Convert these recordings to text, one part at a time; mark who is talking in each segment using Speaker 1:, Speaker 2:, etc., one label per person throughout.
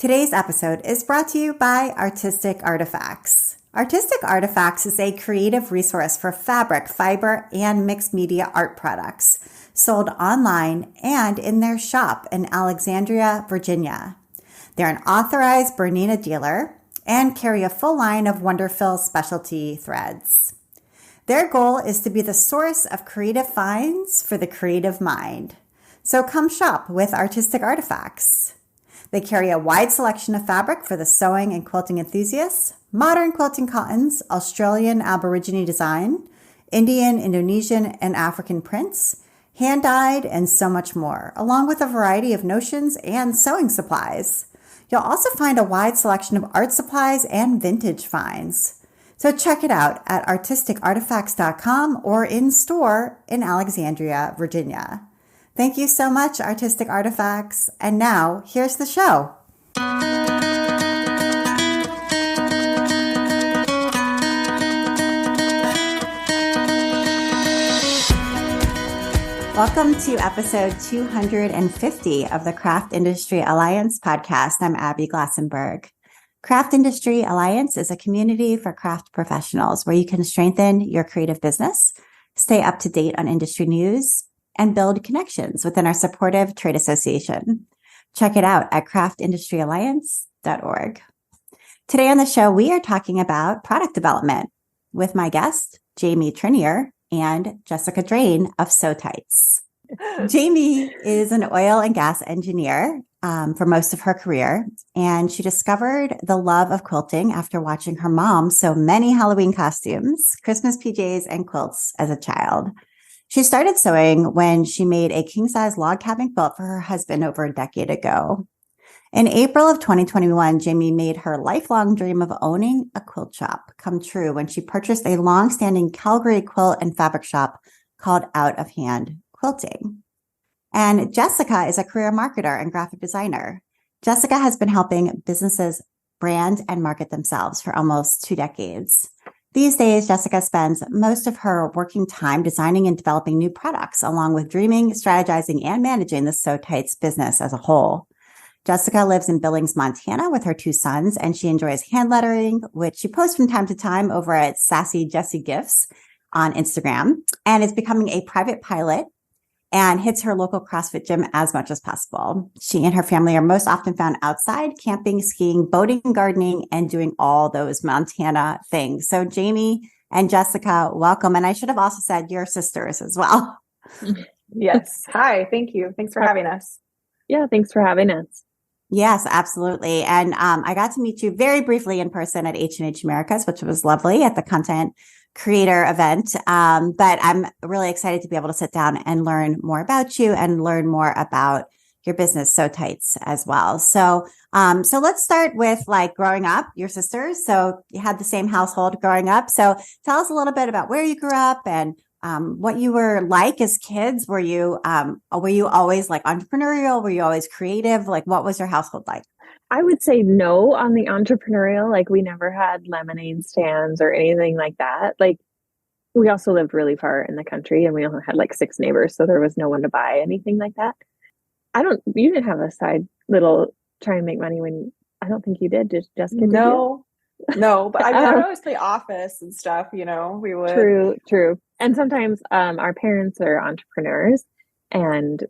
Speaker 1: Today's episode is brought to you by Artistic Artifacts. Artistic Artifacts is a creative resource for fabric, fiber, and mixed media art products sold online and in their shop in Alexandria, Virginia. They're an authorized Bernina dealer and carry a full line of Wonderful specialty threads. Their goal is to be the source of creative finds for the creative mind. So come shop with Artistic Artifacts. They carry a wide selection of fabric for the sewing and quilting enthusiasts, modern quilting cottons, Australian Aborigine-design, Indian, Indonesian, and African prints, hand-dyed, and so much more, along with a variety of notions and sewing supplies. You'll also find a wide selection of art supplies and vintage finds. So check it out at artisticartifacts.com or in store in Alexandria, Virginia. Thank you so much, Artistic Artifacts. And now, here's the show. Welcome to episode 250 of the Craft Industry Alliance podcast. I'm Abby Glassenberg. Craft Industry Alliance is a community for craft professionals where you can strengthen your creative business, stay up to date on industry news, and build connections within our supportive trade association. Check it out at craftindustryalliance.org. Today on the show, we are talking about product development with my guest, Jamie Trinier and Jessica Drain of SewTites. Jamie is an oil and gas engineer for most of her career, and she discovered the love of quilting after watching her mom sew many Halloween costumes, Christmas PJs, and quilts as a child. She started sewing when she made a king-size log cabin quilt for her husband over a decade ago. In April of 2021, Jamie made her lifelong dream of owning a quilt shop come true when she purchased a long-standing Calgary quilt and fabric shop called Out of Hand Quilting. And Jessica is a career marketer and graphic designer. Jessica has been helping businesses brand and market themselves for almost 2 decades. These days, Jessica spends most of her working time designing and developing new products, along with dreaming, strategizing, and managing the SewTites business as a whole. Jessica lives in Billings, Montana with her 2 sons, and she enjoys hand lettering, which she posts from time to time over at Sassy Jessie Gifts on Instagram, and is becoming a private pilot and hits her local CrossFit gym as much as possible. She and her family are most often found outside, camping, skiing, boating, gardening, and doing all those Montana things. So Jamie and Jessica, welcome. And I should have also said your sisters as well.
Speaker 2: Yes. Hi. Thank you. Thanks for having us.
Speaker 3: Yeah. Thanks for having us.
Speaker 1: Yes, absolutely. And I got to meet you very briefly in person at H&H Americas, which was lovely at the content creator event. But I'm really excited to be able to sit down and learn more about you and learn more about your business, SewTites, as well. So let's start with like growing up, your sisters. So you had the same household growing up. So tell us a little bit about where you grew up and what you were like as kids. Were you always like entrepreneurial? Were you always creative? Like, what was your household like?
Speaker 3: I would say no on the entrepreneurial. Like, we never had lemonade stands or anything like that. Like, we also lived really far in the country and we only had like 6 neighbors. So there was no one to buy anything like that. You didn't have a side little try and make money I don't think you did. Did Jessica?
Speaker 2: No, but I would always play office and stuff, we would.
Speaker 3: True. And sometimes our parents are entrepreneurs and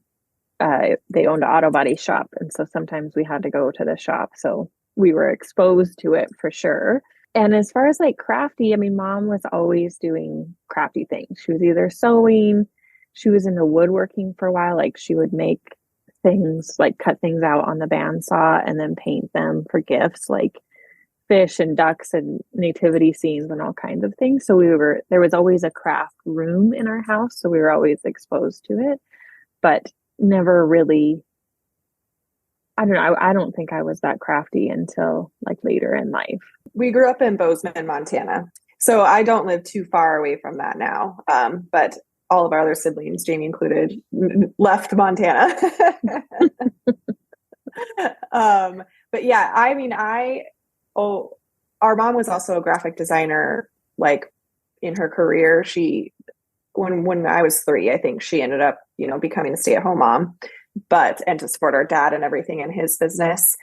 Speaker 3: they owned an auto body shop. And so sometimes we had to go to the shop. So we were exposed to it for sure. And as far as like crafty, I mean, mom was always doing crafty things. She was either sewing, she was into woodworking for a while. Like she would make things, like cut things out on the bandsaw and then paint them for gifts, like fish and ducks and nativity scenes and all kinds of things. So there was always a craft room in our house. So we were always exposed to it, but never really, I don't know. I don't think I was that crafty until like later in life.
Speaker 2: We grew up in Bozeman, Montana. So I don't live too far away from that now. But all of our other siblings, Jamie included, left Montana. But yeah, I mean, our mom was also a graphic designer, like in her career. When I was 3, I think she ended up, becoming a stay-at-home mom, and to support our dad and everything in his business.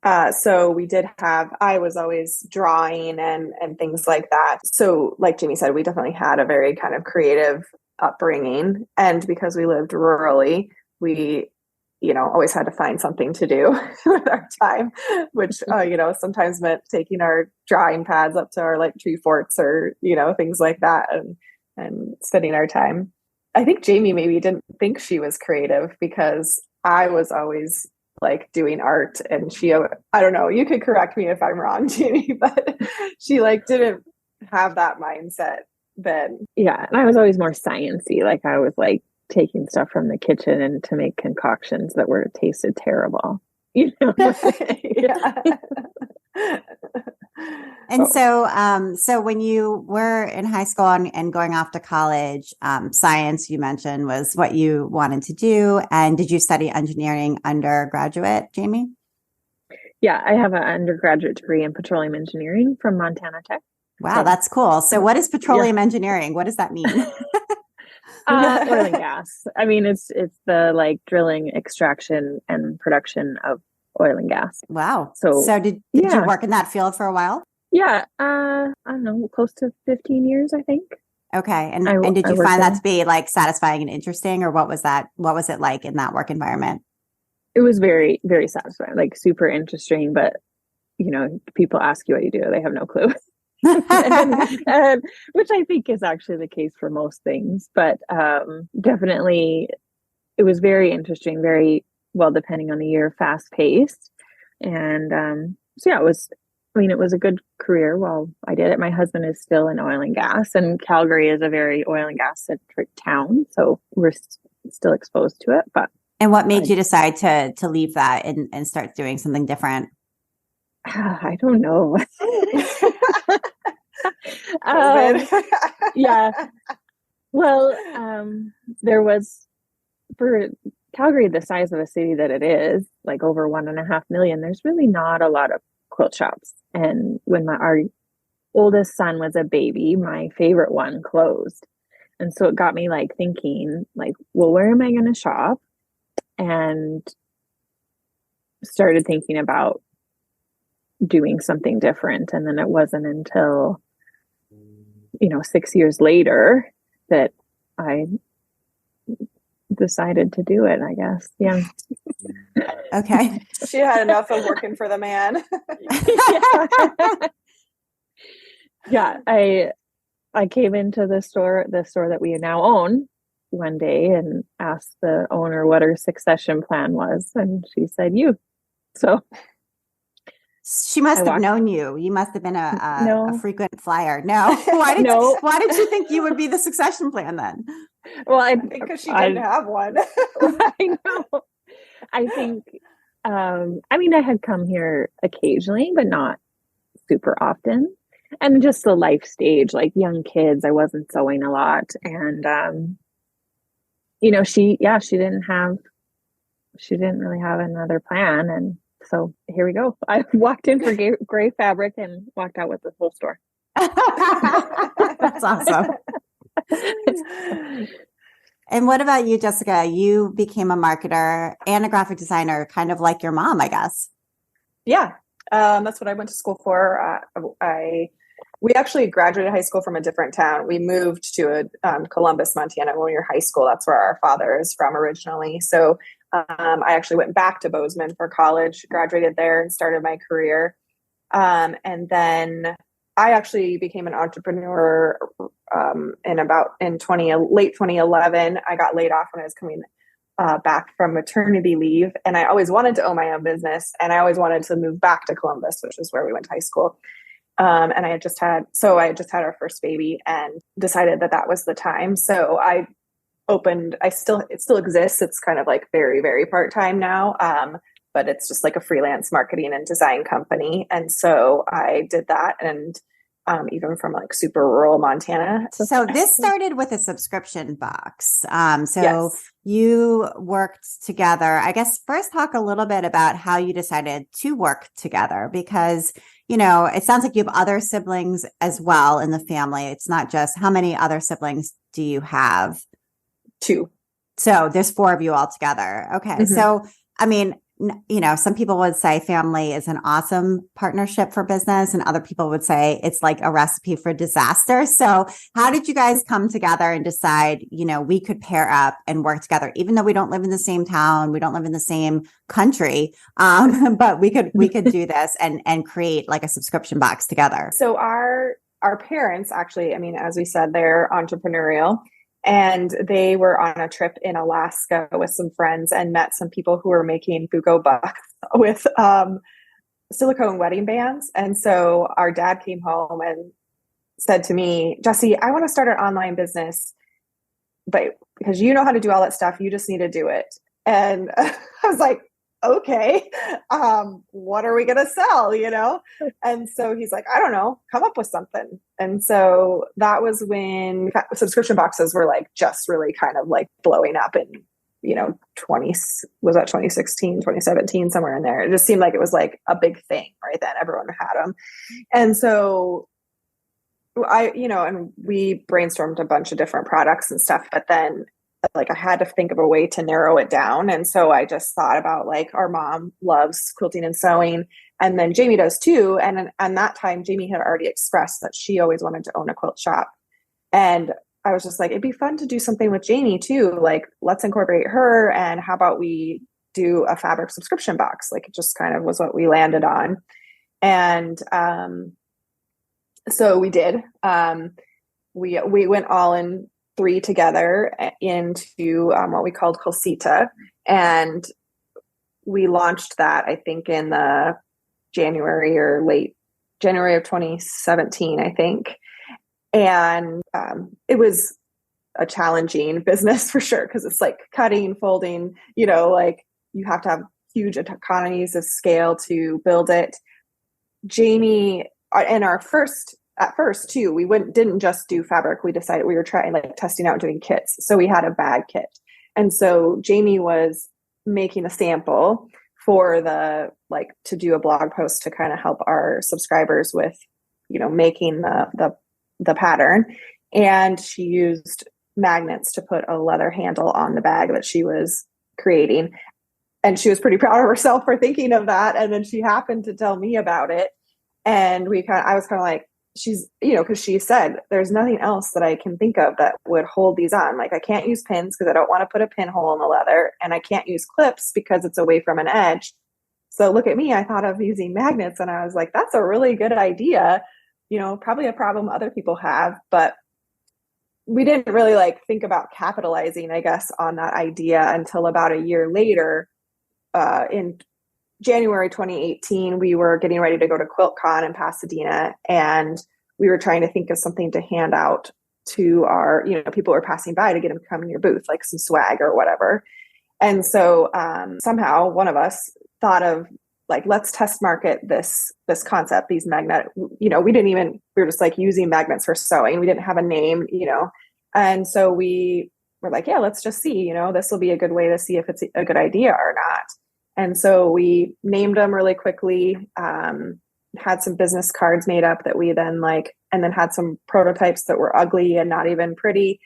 Speaker 2: So I was always drawing and things like that. So like Jamie said, we definitely had a very kind of creative upbringing. And because we lived rurally, we, always had to find something to do with our time, which, sometimes meant taking our drawing pads up to our like tree forts or, things like that and spending our time. I think Jamie maybe didn't think she was creative because I was always like doing art, and I don't know, you could correct me if I'm wrong, Jamie, but she like didn't have that mindset then.
Speaker 3: Yeah. And I was always more sciencey. Like I was like taking stuff from the kitchen and to make concoctions that tasted terrible.
Speaker 1: Yeah. And so when you were in high school and going off to college, science, you mentioned, was what you wanted to do. And did you study engineering undergraduate, Jamie?
Speaker 3: Yeah, I have an undergraduate degree in petroleum engineering from Montana Tech.
Speaker 1: Wow, that's cool. So what is petroleum engineering? What does that mean?
Speaker 3: Oil and gas. I mean, it's the like drilling, extraction, and production of oil and gas.
Speaker 1: Wow. So did you work in that field for a while?
Speaker 3: Yeah. I don't know, close to 15 years, I think.
Speaker 1: Okay. And did you find that to be like satisfying and interesting, or what was it like in that work environment?
Speaker 3: It was very, very satisfying, like super interesting, but people ask you what you do, they have no clue. and which I think is actually the case for most things, but definitely it was very interesting, very well, depending on the year, fast paced. And so yeah, it was a good career while I did it. My husband is still in oil and gas, and Calgary is a very oil and gas centric town, so we're still exposed to it.
Speaker 1: And what made you decide to leave that and start doing something different?
Speaker 3: I don't know. Yeah. Well, there was, for Calgary, the size of a city that it is, like over 1.5 million, there's really not a lot of quilt shops. And when our oldest son was a baby, my favorite one closed. And so it got me like thinking, like, well, where am I going to shop? And started thinking about doing something different. And then it wasn't until 6 years later that I decided to do it, I guess. Yeah.
Speaker 1: Okay.
Speaker 2: She had enough of working for the man.
Speaker 3: Yeah. I came into the store that we now own one day and asked the owner what her succession plan was. And she said, you. So
Speaker 1: she must have known you. You must have been a frequent flyer. No. Why did you think you would be the succession plan then?
Speaker 2: Well, I think because she didn't have one.
Speaker 3: I know. I think, I had come here occasionally, but not super often. And just the life stage, like young kids, I wasn't sewing a lot. And, she didn't really have another plan. And so here we go. I walked in for gray fabric and walked out with the whole store.
Speaker 1: That's awesome. And what about you, Jessica? You became a marketer and a graphic designer, kind of like your mom, I guess.
Speaker 2: Yeah, that's what I went to school for. We actually graduated high school from a different town. We moved to Columbus, Montana when we were in high school. That's where our father is from originally. So I actually went back to Bozeman for college, graduated there, and started my career. And then I actually became an entrepreneur in late 2011. I got laid off when I was coming back from maternity leave, and I always wanted to own my own business, and I always wanted to move back to Columbus, which is where we went to high school. And I had just had our first baby and decided that was the time. So I opened, it still exists. It's kind of like very, very part-time now. But it's just like a freelance marketing and design company. And so I did that. And even from like super rural Montana.
Speaker 1: So this started with a subscription box. Yes. You worked together. I guess first talk a little bit about how you decided to work together, because, it sounds like you have other siblings as well in the family. It's not just, how many other siblings do you have?
Speaker 2: 2.
Speaker 1: So there's 4 of you all together. Okay. Mm-hmm. So, some people would say family is an awesome partnership for business, and other people would say it's like a recipe for disaster. So how did you guys come together and decide, we could pair up and work together, even though we don't live in the same town, we don't live in the same country, but we could do this and create like a subscription box together.
Speaker 2: So our parents actually, as we said, they're entrepreneurial. And they were on a trip in Alaska with some friends and met some people who were making buco bucks with silicone wedding bands. And so our dad came home and said to me, Jesse, I want to start an online business, but because you know how to do all that stuff, you just need to do it. And I was like, okay, what are we going to sell, And so he's like, I don't know, come up with something. And so that was when subscription boxes were like just really kind of like blowing up in, 2016, 2017, somewhere in there. It just seemed like it was like a big thing right then. Everyone had them. And so and we brainstormed a bunch of different products and stuff, but then like I had to think of a way to narrow it down. And so I just thought about like our mom loves quilting and sewing, and then Jamie does too. And that time Jamie had already expressed that she always wanted to own a quilt shop. And I was just like, it'd be fun to do something with Jamie too. Like, let's incorporate her. And how about we do a fabric subscription box? Like, it just kind of was what we landed on. And so we did. We went all in 3 together into what we called Quilcita, and we launched that I think in the January or late January of 2017, I think. And it was a challenging business for sure, because it's like cutting, folding, like you have to have huge economies of scale to build it. Jamie, in at first too, we didn't just do fabric. We decided we were trying like testing out doing kits. So we had a bag kit. And so Jamie was making a sample for to do a blog post to kind of help our subscribers with, making the pattern. And she used magnets to put a leather handle on the bag that she was creating. And she was pretty proud of herself for thinking of that. And then she happened to tell me about it. And I was kind of like, she's, because she said, there's nothing else that I can think of that would hold these on. Like, I can't use pins because I don't want to put a pinhole in the leather, and I can't use clips because it's away from an edge. So look at me, I thought of using magnets, and I was like, that's a really good idea. Probably a problem other people have, but we didn't really think about capitalizing, I guess, on that idea until about a year later. In January 2018, we were getting ready to go to QuiltCon in Pasadena, and we were trying to think of something to hand out to our, people who were passing by to get them to come in your booth, like some swag or whatever. And so somehow one of us thought of let's test market this concept, these magnetic, we were just using magnets for sewing. We didn't have a name, and so we were like, yeah, let's just see, this will be a good way to see if it's a good idea or not. And so we named them really quickly, had some business cards made up that we then and then had some prototypes that were ugly and not even pretty,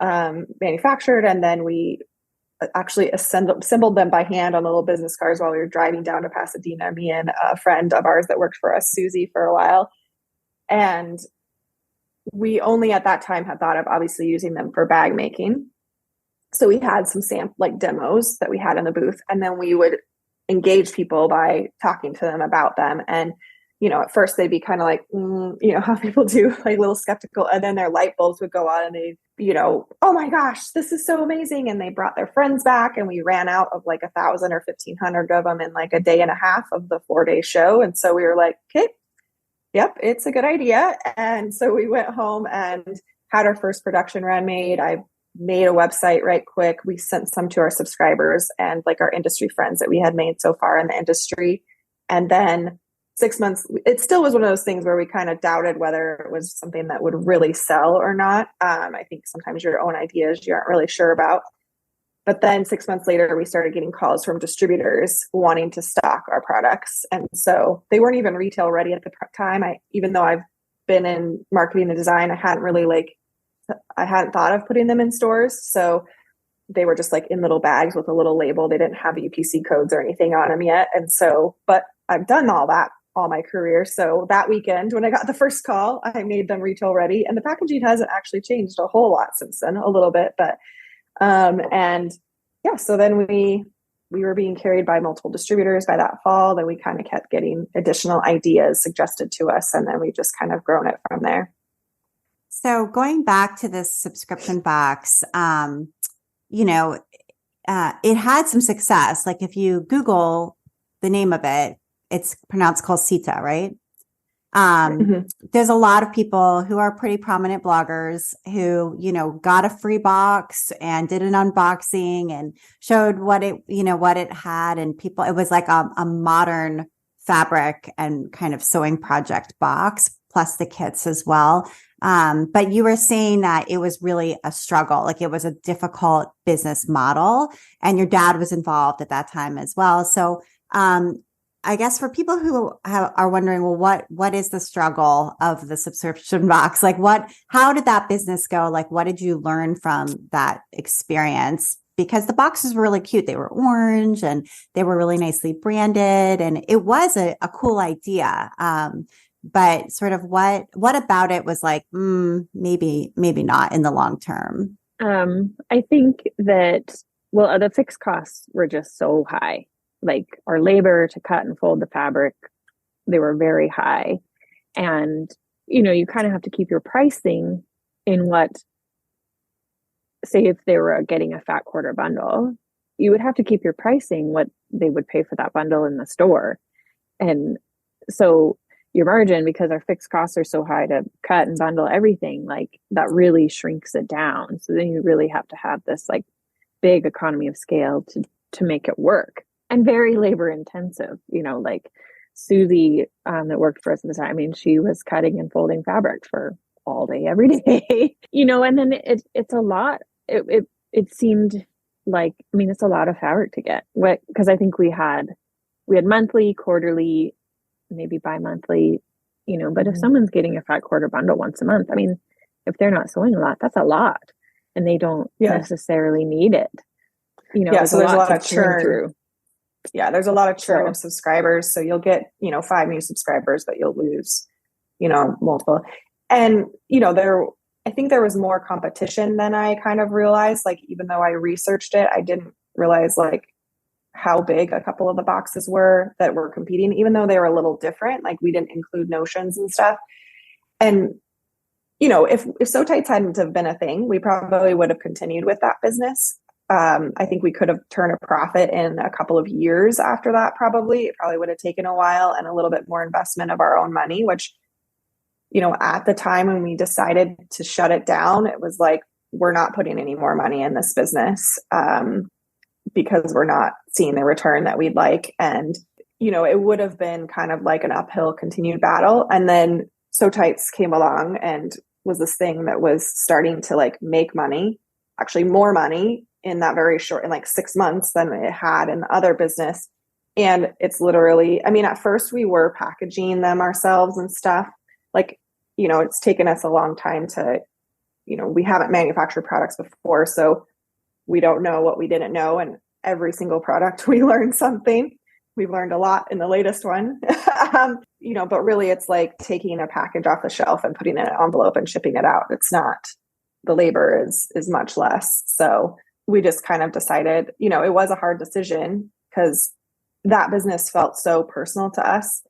Speaker 2: manufactured. And then we actually assembled them by hand on little business cards while we were driving down to Pasadena, me and a friend of ours that worked for us, Susie, for a while. And we only at that time had thought of obviously using them for bag making. So we had some demos that we had in the booth, and then we would engage people by talking to them about them. And, at first they'd be kind of how people do, a little skeptical. And then their light bulbs would go on and they, oh my gosh, this is so amazing. And they brought their friends back, and we ran out of 1,000 or 1,500 of them in a day and a half of the 4-day show. And so we were like, okay, yep, it's a good idea. And so we went home and had our first production run made. I made a website right quick. We sent some to our subscribers and our industry friends that we had made so far in the industry. And then 6 months, it still was one of those things where we kind of doubted whether it was something that would really sell or not. I think sometimes your own ideas you aren't really sure about. But then 6 months later, we started getting calls from distributors wanting to stock our products. And so they weren't even retail ready at the time. Even though I've been in marketing and design, I hadn't really I hadn't thought of putting them in stores. So they were just like in little bags with a little label. They didn't have UPC codes or anything on them yet. And so, but I've done all that all my career. So that weekend when I got the first call, I made them retail ready, and the packaging hasn't actually changed a whole lot since then, a little bit, but, and yeah, so then we were being carried by multiple distributors by that fall. Then we kind of kept getting additional ideas suggested to us, and then we just kind of grown it from there.
Speaker 1: So going back to this subscription box, you know, it had some success. Like if you Google the name of it, it's pronounced Colsita, right? There's a lot of people who are pretty prominent bloggers who, you know, got a free box and did an unboxing and showed what it, you know, what it had. And people, it was like a modern fabric and kind of sewing project box, plus the kits as well. But you were saying that it was really a struggle, like it was a difficult business model, and your dad was involved at that time as well. So, I guess for people who are wondering, well, what is the struggle of the subscription box? Like how did that business go? Like, what did you learn from that experience? Because the boxes were really cute. They were orange and they were really nicely branded, and it was a cool idea. But sort of what about it was like, maybe not in the long term?
Speaker 3: I think that, well, the fixed costs were just so high. Like our labor to cut and fold the fabric, they were very high. And, you know, you kind of have to keep your pricing in what, say if they were getting a fat quarter bundle, you would have to keep your pricing what they would pay for that bundle in the store. And so your margin, because our fixed costs are so high to cut and bundle everything, like that really shrinks it down. So then you really have to have this like big economy of scale to make it work. And very labor intensive, you know, like Susie that worked for us at the time. I mean, she was cutting and folding fabric for all day, every day, you know, and then it's a lot. It seemed like, I mean, it's a lot of fabric to get, because I think we had monthly, quarterly, maybe bi-monthly, you know, but if someone's getting a fat quarter bundle once a month, I mean, if they're not sewing a lot, that's a lot, and they don't necessarily need it. You know,
Speaker 2: so there's a lot of churn
Speaker 3: through.
Speaker 2: Yeah, there's a lot of churn of subscribers. So you'll get, you know, 5 new subscribers, but you'll lose, you know, multiple. And, you know, I think there was more competition than I kind of realized. Like, even though I researched it, I didn't realize like how big a couple of the boxes were that were competing, even though they were a little different. Like, we didn't include notions and stuff. And, you know, if SewTites hadn't have been a thing, we probably would have continued with that business. I think we could have turned a profit in a couple of years after that. Probably. It probably would have taken a while and a little bit more investment of our own money, which, you know, at the time when we decided to shut it down, it was like, we're not putting any more money in this business because we're not seeing the return that we'd like. And, you know, it would have been kind of like an uphill continued battle. And then SewTites came along and was this thing that was starting to like make money, actually more money in that very short, in like 6 months than it had in the other business. And it's literally, I mean, at first we were packaging them ourselves and stuff. Like, you know, it's taken us a long time to, you know, we haven't manufactured products before, so we don't know what we didn't know. And every single product we learned something. We've learned a lot in the latest one, you know, but really it's like taking a package off the shelf and putting it in an envelope and shipping it out. It's not, the labor is much less. So we just kind of decided, you know, it was a hard decision because that business felt so personal to us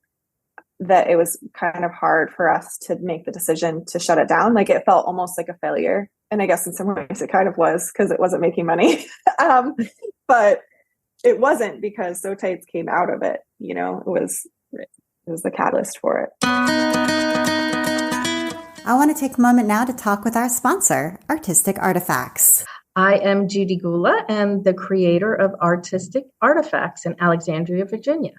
Speaker 2: that it was kind of hard for us to make the decision to shut it down. Like, it felt almost like a failure. And I guess in some ways it kind of was, because it wasn't making money. But it wasn't, because SewTites came out of it. You know, it was the catalyst for it.
Speaker 1: I want to take a moment now to talk with our sponsor, Artistic Artifacts.
Speaker 4: I am Judy Gula and the creator of Artistic Artifacts in Alexandria, Virginia.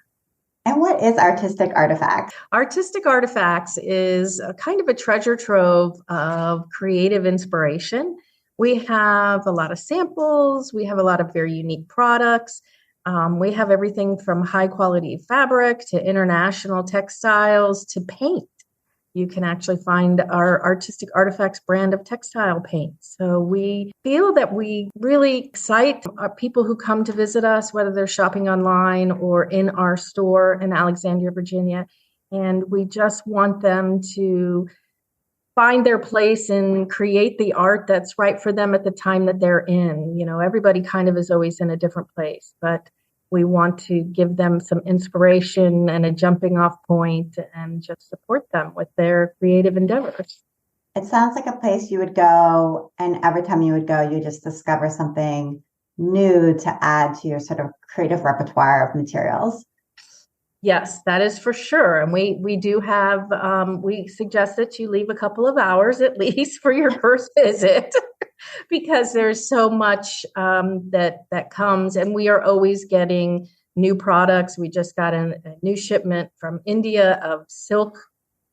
Speaker 1: And what is Artistic Artifacts?
Speaker 4: Artistic Artifacts is a kind of a treasure trove of creative inspiration. We have a lot of samples. We have a lot of very unique products. We have everything from high quality fabric to international textiles to paint. you can actually find our Artistic Artifacts brand of textile paint. So we feel that we really excite people who come to visit us, whether they're shopping online or in our store in Alexandria, Virginia. And we just want them to find their place and create the art that's right for them at the time that they're in. You know, everybody kind of is always in a different place, but we want to give them some inspiration and a jumping off point and just support them with their creative endeavors.
Speaker 1: It sounds like a place you would go, and every time you would go, you just discover something new to add to your sort of creative repertoire of materials.
Speaker 4: Yes, that is for sure. And we do have, we suggest that you leave a couple of hours at least for your first visit because there's so much that comes, and we are always getting new products. We just got a new shipment from India of silk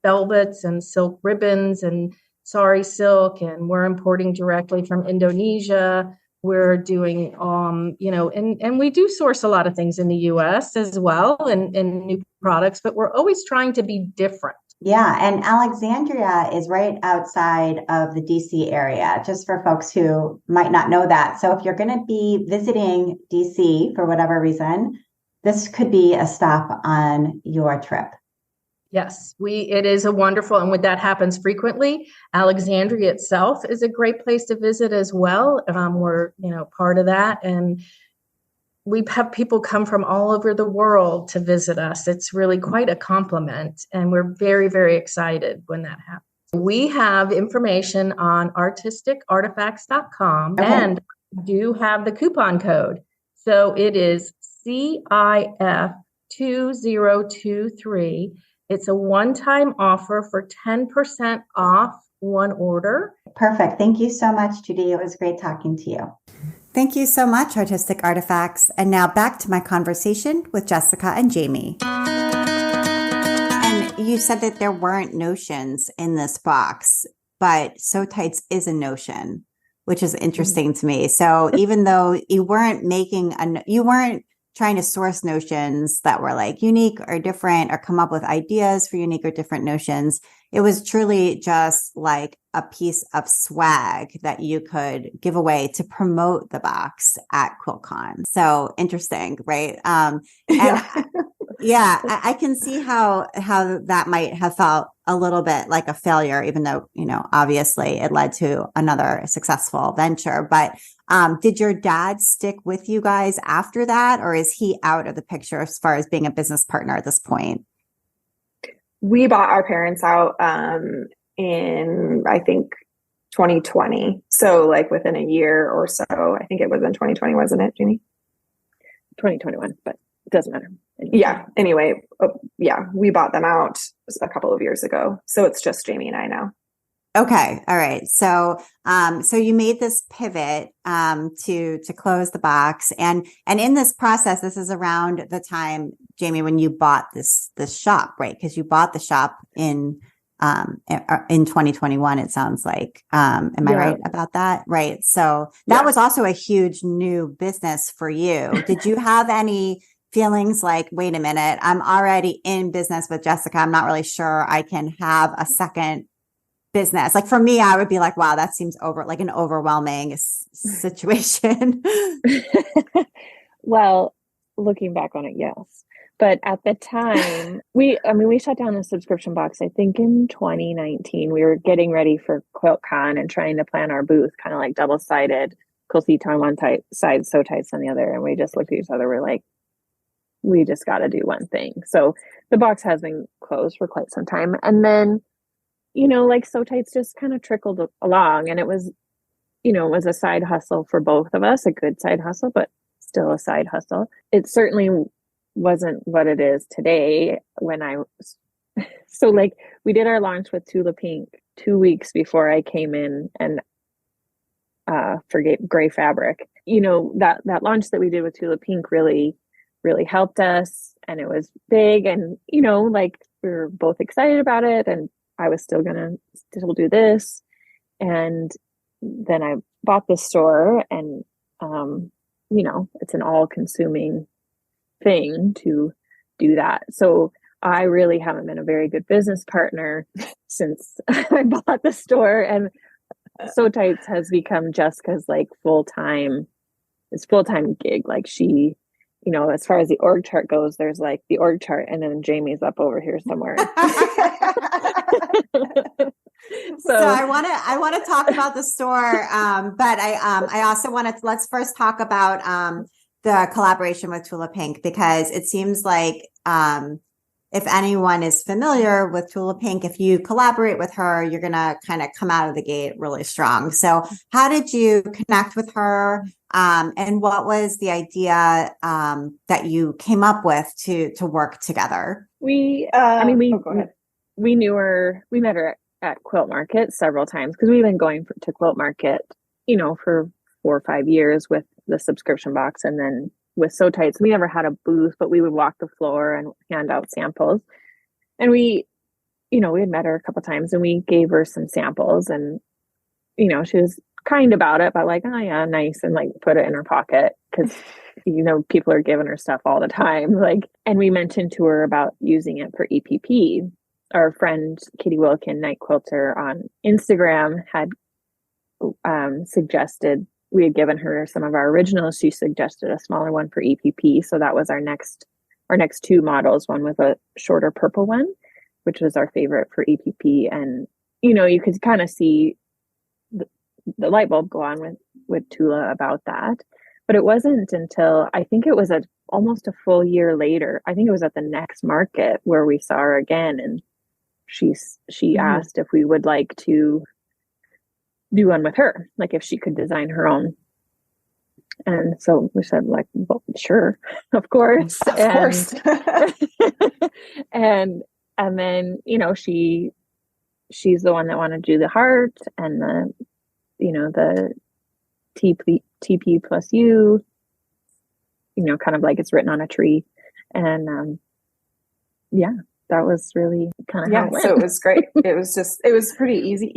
Speaker 4: velvets and silk ribbons and sari silk, and we're importing directly from Indonesia. We're doing, and we do source a lot of things in the U.S. as well and new products, but we're always trying to be different.
Speaker 1: Yeah, and Alexandria is right outside of the DC area, just for folks who might not know that. So if you're going to be visiting DC for whatever reason, this could be a stop on your trip.
Speaker 4: Yes, it is a wonderful, and when that happens frequently, Alexandria itself is a great place to visit as well. We're, part of that, and we have people come from all over the world to visit us. It's really quite a compliment, and we're very, very excited when that happens. We have information on artisticartifacts.com, okay, and do have the coupon code. So it is CIF 2023. It's a one-time offer for 10% off one order.
Speaker 1: Perfect. Thank you so much, Judy. It was great talking to you. Thank you so much, Artistic Artifacts. And now back to my conversation with Jessica and Jamie. And you said that there weren't notions in this box, but SewTites is a notion, which is interesting to me. So even though you weren't trying to source notions that were like unique or different or come up with ideas for unique or different notions, it was truly just like a piece of swag that you could give away to promote the box at QuiltCon. So interesting, right? Yeah, I can see how that might have felt a little bit like a failure, even though, obviously it led to another successful venture. But did your dad stick with you guys after that, or is he out of the picture as far as being a business partner at this point?
Speaker 2: We bought our parents out in, I think, 2020. So like within a year or so. I think it was in 2020, wasn't it, Jeannie?
Speaker 3: 2021, but it doesn't matter.
Speaker 2: Yeah. Anyway, we bought them out a couple of years ago. So it's just Jamie and I now.
Speaker 1: Okay. All right. So, so you made this pivot, to close the box, and in this process, this is around the time, Jamie, when you bought this shop, right? Because you bought the shop in 2021, it sounds like. Am I right about that? Right. So that was also a huge new business for you. Did you have any feelings like, wait a minute, I'm already in business with Jessica. I'm not really sure I can have a second business. Like for me, I would be like, wow, that seems like an overwhelming situation.
Speaker 3: Well, looking back on it, yes. But at the time, we shut down the subscription box, I think in 2019. We were getting ready for QuiltCon and trying to plan our booth, kind of like double-sided, quilting on one side, SewTites on the other. And we just looked at each other. We're like, we just got to do one thing. So the box has been closed for quite some time. And then, like SewTites just kind of trickled along, and it was, it was a side hustle for both of us, a good side hustle, but still a side hustle. It certainly wasn't what it is today so like we did our launch with Tula Pink 2 weeks before I came in and for gray fabric. That launch that we did with Tula Pink really helped us, and it was big, and like we were both excited about it, and I was still do this. And then I bought this store, and it's an all-consuming thing to do that. So I really haven't been a very good business partner since I bought the store, and SewTites has become Jessica's like full-time gig. Like she, as far as the org chart goes, there's like the org chart, and then Jamie's up over here somewhere.
Speaker 1: So I want to talk about the store, but I also let's first talk about the collaboration with Tula Pink, because it seems like if anyone is familiar with Tula Pink, if you collaborate with her, you're gonna kind of come out of the gate really strong. So how did you connect with her, and what was the idea that you came up with to work together?
Speaker 3: We knew her. We met her at Quilt Market several times, because we've been going to Quilt Market, for 4 or 5 years with the subscription box, and then with SewTites, we never had a booth, but we would walk the floor and hand out samples. And we had met her a couple times, and we gave her some samples, and she was kind about it, but like, oh yeah, nice, and like put it in her pocket, because people are giving her stuff all the time. Like, and we mentioned to her about using it for EPP. Our friend Kitty Wilkin, Night Quilter on Instagram, had suggested, we had given her some of our originals. She suggested a smaller one for EPP. So that was our next 2 models, one with a shorter purple one, which was our favorite for EPP. And, you could kind of see the light bulb go on with Tula about that. But it wasn't until, I think it was almost a full year later, I think it was at the next market, where we saw her again. And she asked if we would like to do one with her, like if she could design her own. And so we said, like, well, sure, of course.
Speaker 2: Of course.
Speaker 3: and then, she's the one that wanted to do the heart and the TP plus U, kind of like it's written on a tree. And that was really kind of how it went.
Speaker 2: So it was great. It was pretty easy.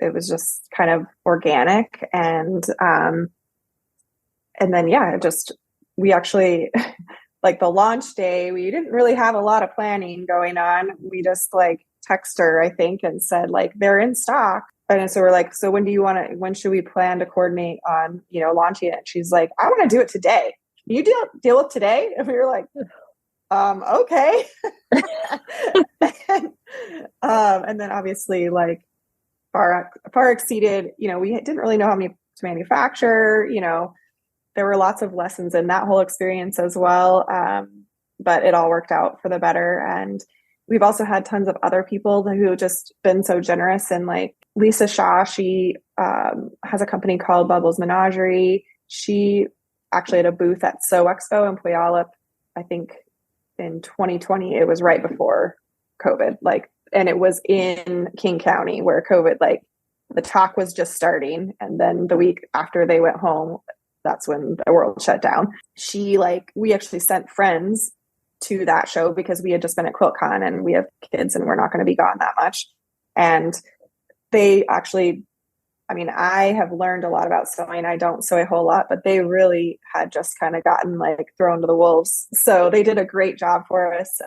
Speaker 2: It was just kind of organic, and then we actually like the launch day, we didn't really have a lot of planning going on. We just like text her, I think, and said like, they're in stock. And so we're like, so when should we plan to coordinate on, launching it? And she's like, I want to do it today. Can you deal with today? And we were like, okay. And then obviously, like, far exceeded, we didn't really know how many to manufacture, there were lots of lessons in that whole experience as well. But it all worked out for the better. And we've also had tons of other people who have just been so generous. And like Lisa Shaw, she has a company called Bubbles Menagerie. She actually had a booth at Sew Expo in Puyallup, I think in 2020. It was right before COVID, and it was in King County, where COVID, the talk was just starting. And then the week after they went home, that's when the world shut down. We actually sent friends to that show, because we had just been at QuiltCon, and we have kids and we're not going to be gone that much. And they actually, I have learned a lot about sewing. I don't sew a whole lot, but they really had just kind of gotten thrown to the wolves. So they did a great job for us.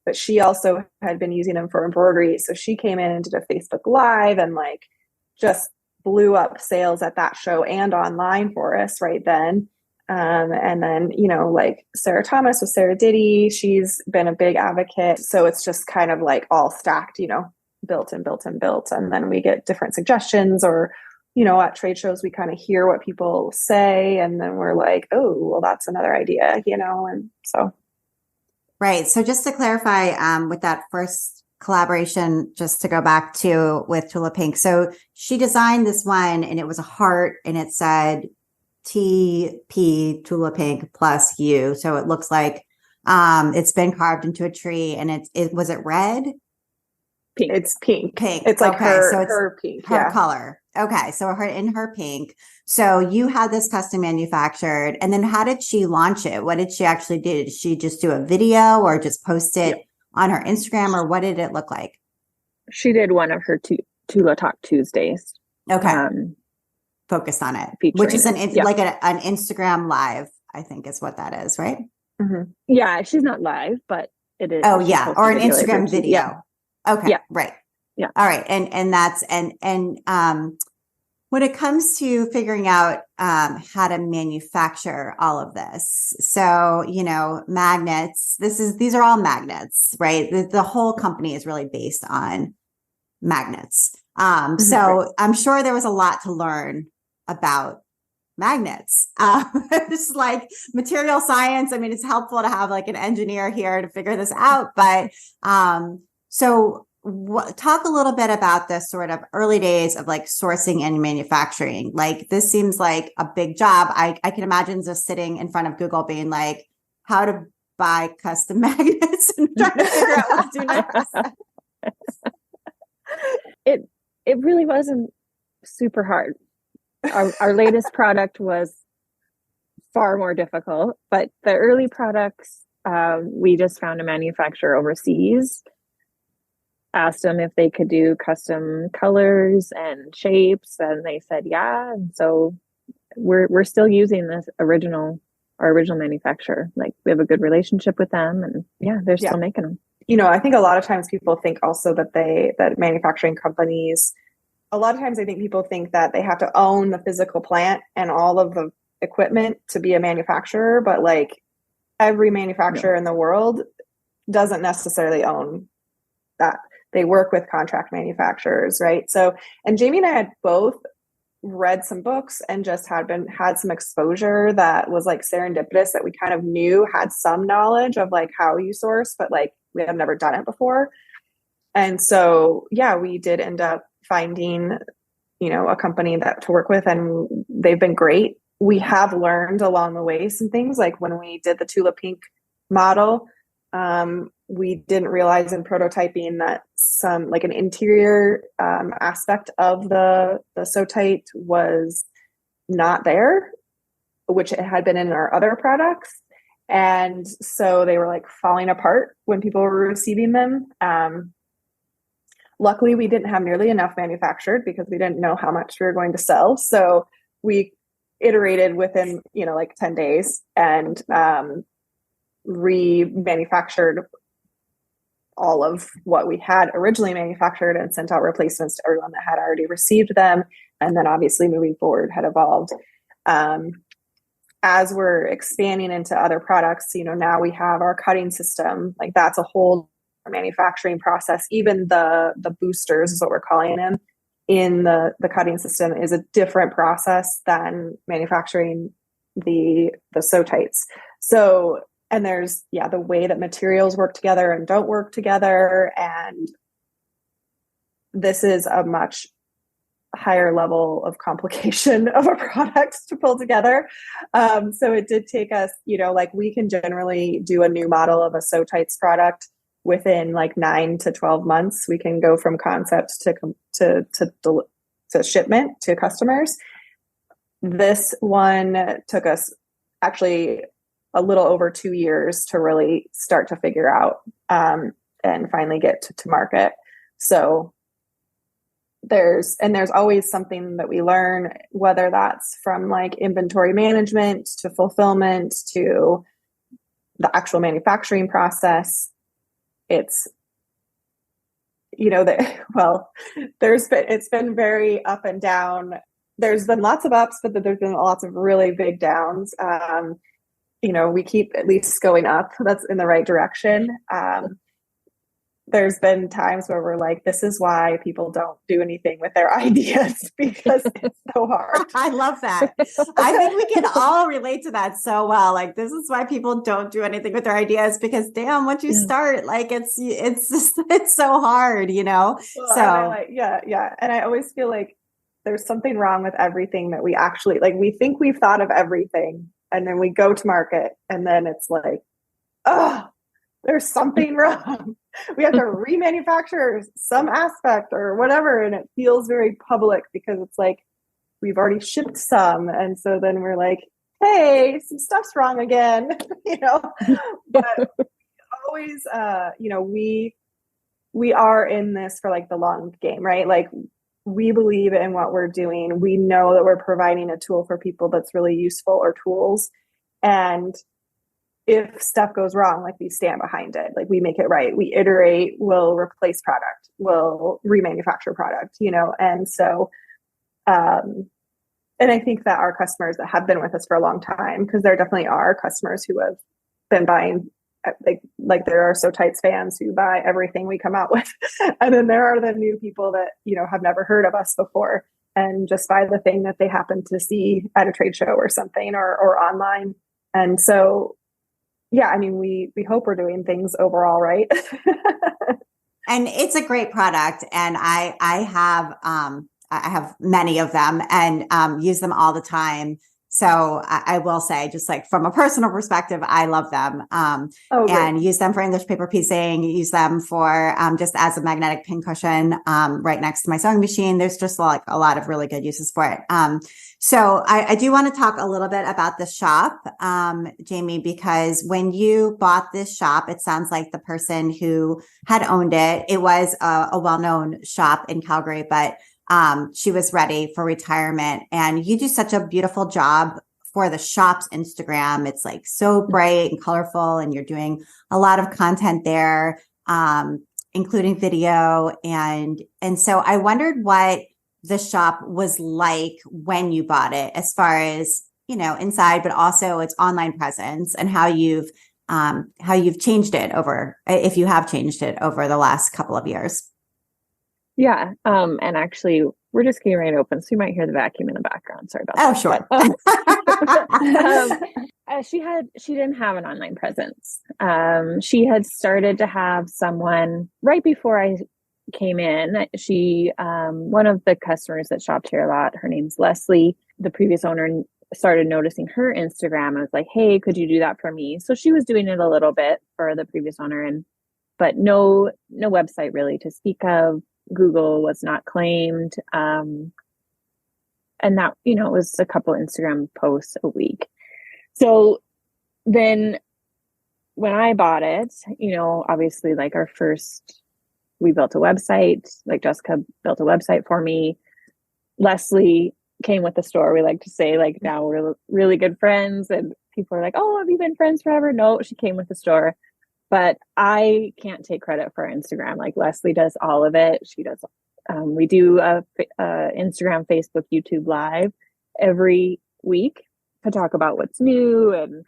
Speaker 2: But she also had been using them for embroidery. So she came in and did a Facebook Live and just blew up sales at that show and online for us right then. And then, Sarah Thomas with Sarah Diddy, she's been a big advocate. So it's just kind of all stacked, built and built and built. And then we get different suggestions, or, at trade shows, we kind of hear what people say. And then we're like, oh, well, that's another idea, and so.
Speaker 1: Right. So just to clarify, with that first collaboration, just to go back to with Tula Pink. So she designed this one, and it was a heart, and it said TP Tula Pink plus U. So it looks like it's been carved into a tree, and was it red?
Speaker 2: Pink. It's pink.
Speaker 1: Pink.
Speaker 2: It's her pink.
Speaker 1: Her color. Okay. So her pink. So you had this custom manufactured, and then how did she launch it? What did she actually do? Did she just do a video or just post it on her Instagram, or what did it look like?
Speaker 3: She did one of her Tula Talk Tuesdays.
Speaker 1: Okay. Focused on it, which is an Instagram live, I think is what that is, right?
Speaker 3: Mm-hmm. Yeah. She's not live, but it is.
Speaker 1: Oh yeah. Or an Instagram video.
Speaker 3: Yeah.
Speaker 1: Okay. Yeah. Right.
Speaker 3: Yeah.
Speaker 1: All right. And that's, when it comes to figuring out, how to manufacture all of this. So, magnets, these are all magnets, right? The whole company is really based on magnets. So I'm sure there was a lot to learn about magnets. It's like material science. I mean, it's helpful to have like an engineer here to figure this out, but, so talk a little bit about the sort of early days of like sourcing and manufacturing. Like this seems like a big job. I can imagine just sitting in front of Google being like, how to buy custom magnets and trying to figure out what to do next.
Speaker 3: It really wasn't super hard. Our latest product was far more difficult, but the early products, we just found a manufacturer overseas, asked them if they could do custom colors and shapes, and they said yeah. And so we're still using our original manufacturer. Like we have a good relationship with them, and they're still making them.
Speaker 2: I think a lot of times people think also that manufacturing companies, a lot of times I think people think that they have to own the physical plant and all of the equipment to be a manufacturer, but like every manufacturer in the world doesn't necessarily own that. They work with contract manufacturers, right? So, and Jamie and I had both read some books and just had some exposure that was like serendipitous, that we kind of knew, had some knowledge of like how you source, but like we had never done it before. And so, we did end up finding, a company to work with, and they've been great. We have learned along the way some things, like when we did the Tulip Pink model, we didn't realize in prototyping that some like an interior aspect of the SewTite was not there, which it had been in our other products. And so they were like falling apart when people were receiving them. Luckily, we didn't have nearly enough manufactured because we didn't know how much we were going to sell. So we iterated within, like 10 days and remanufactured all of what we had originally manufactured and sent out replacements to everyone that had already received them. And then obviously moving forward had evolved. As we're expanding into other products, now we have our cutting system. Like that's a whole manufacturing process. Even the boosters is what we're calling them in the cutting system is a different process than manufacturing the SewTites. So, and there's, the way that materials work together and don't work together. And this is a much higher level of complication of a product to pull together. So it did take us, like we can generally do a new model of a SewTites product within like 9 to 12 months. We can go from concept to shipment to customers. This one took us actually a little over 2 years to really start to figure out and finally get to market. So there's always something that we learn, whether that's from like inventory management to fulfillment to the actual manufacturing process. It's, it's been very up and down. There's been lots of ups, but there's been lots of really big downs. We keep at least going up. That's in the right direction. There's been times where we're like, this is why people don't do anything with their ideas because it's so hard.
Speaker 1: I love that. I think we can all relate to that so well. Like, this is why people don't do anything with their ideas because damn, once you start, like it's so hard,
Speaker 2: Well,
Speaker 1: so
Speaker 2: and I always feel like there's something wrong with everything that we actually like. We think we've thought of everything, and then we go to market, and then it's like, oh, there's something wrong. We have to remanufacture some aspect or whatever. And it feels very public because it's like, we've already shipped some. And so then we're like, hey, some stuff's wrong again, but always, we are in this for like the long game, right? Like we believe in what we're doing. We know that we're providing a tool for people that's really useful or tools. And if stuff goes wrong, like we stand behind it, like we make it right, we iterate, we'll replace product, we'll remanufacture product, and so and I think that our customers that have been with us for a long time, because there definitely are customers who have been buying, like there are SewTites fans who buy everything we come out with. And then there are the new people that, have never heard of us before and just buy the thing that they happen to see at a trade show or something or online. And so, yeah, I mean, we hope we're doing things overall right.
Speaker 1: And it's a great product. And I have many of them and use them all the time. So I will say, just like from a personal perspective, I love them and use them for English paper piecing, use them for just as a magnetic pincushion right next to my sewing machine. There's just like a lot of really good uses for it. So I do want to talk a little bit about the shop, Jamie, because when you bought this shop, it sounds like the person who had owned it, it was a well-known shop in Calgary, but she was ready for retirement, and you do such a beautiful job for the shop's Instagram. It's like so bright and colorful, and you're doing a lot of content there, including video. And so I wondered what the shop was like when you bought it, as far as, inside, but also its online presence and how you've changed it if you have changed it over the last couple of years.
Speaker 3: Yeah. And actually we're just getting ready to open, so you might hear the vacuum in the background. Sorry about that.
Speaker 1: Oh,
Speaker 3: sure. She didn't have an online presence. She had started to have someone right before I came in. She, one of the customers that shopped here a lot, her name's Leslie, the previous owner, started noticing her Instagram. I was like, hey, could you do that for me? So she was doing it a little bit for the previous owner, but no website really to speak of. Google was not claimed. And that, it was a couple Instagram posts a week. So then when I bought it, obviously like we built a website, like Jessica built a website for me. Leslie came with the store. We like to say, like, now we're really good friends, and people are like, oh, have you been friends forever? No, she came with the store. But I can't take credit for Instagram. Like Leslie does all of it. She does. We do a Instagram, Facebook, YouTube live every week to talk about what's new, and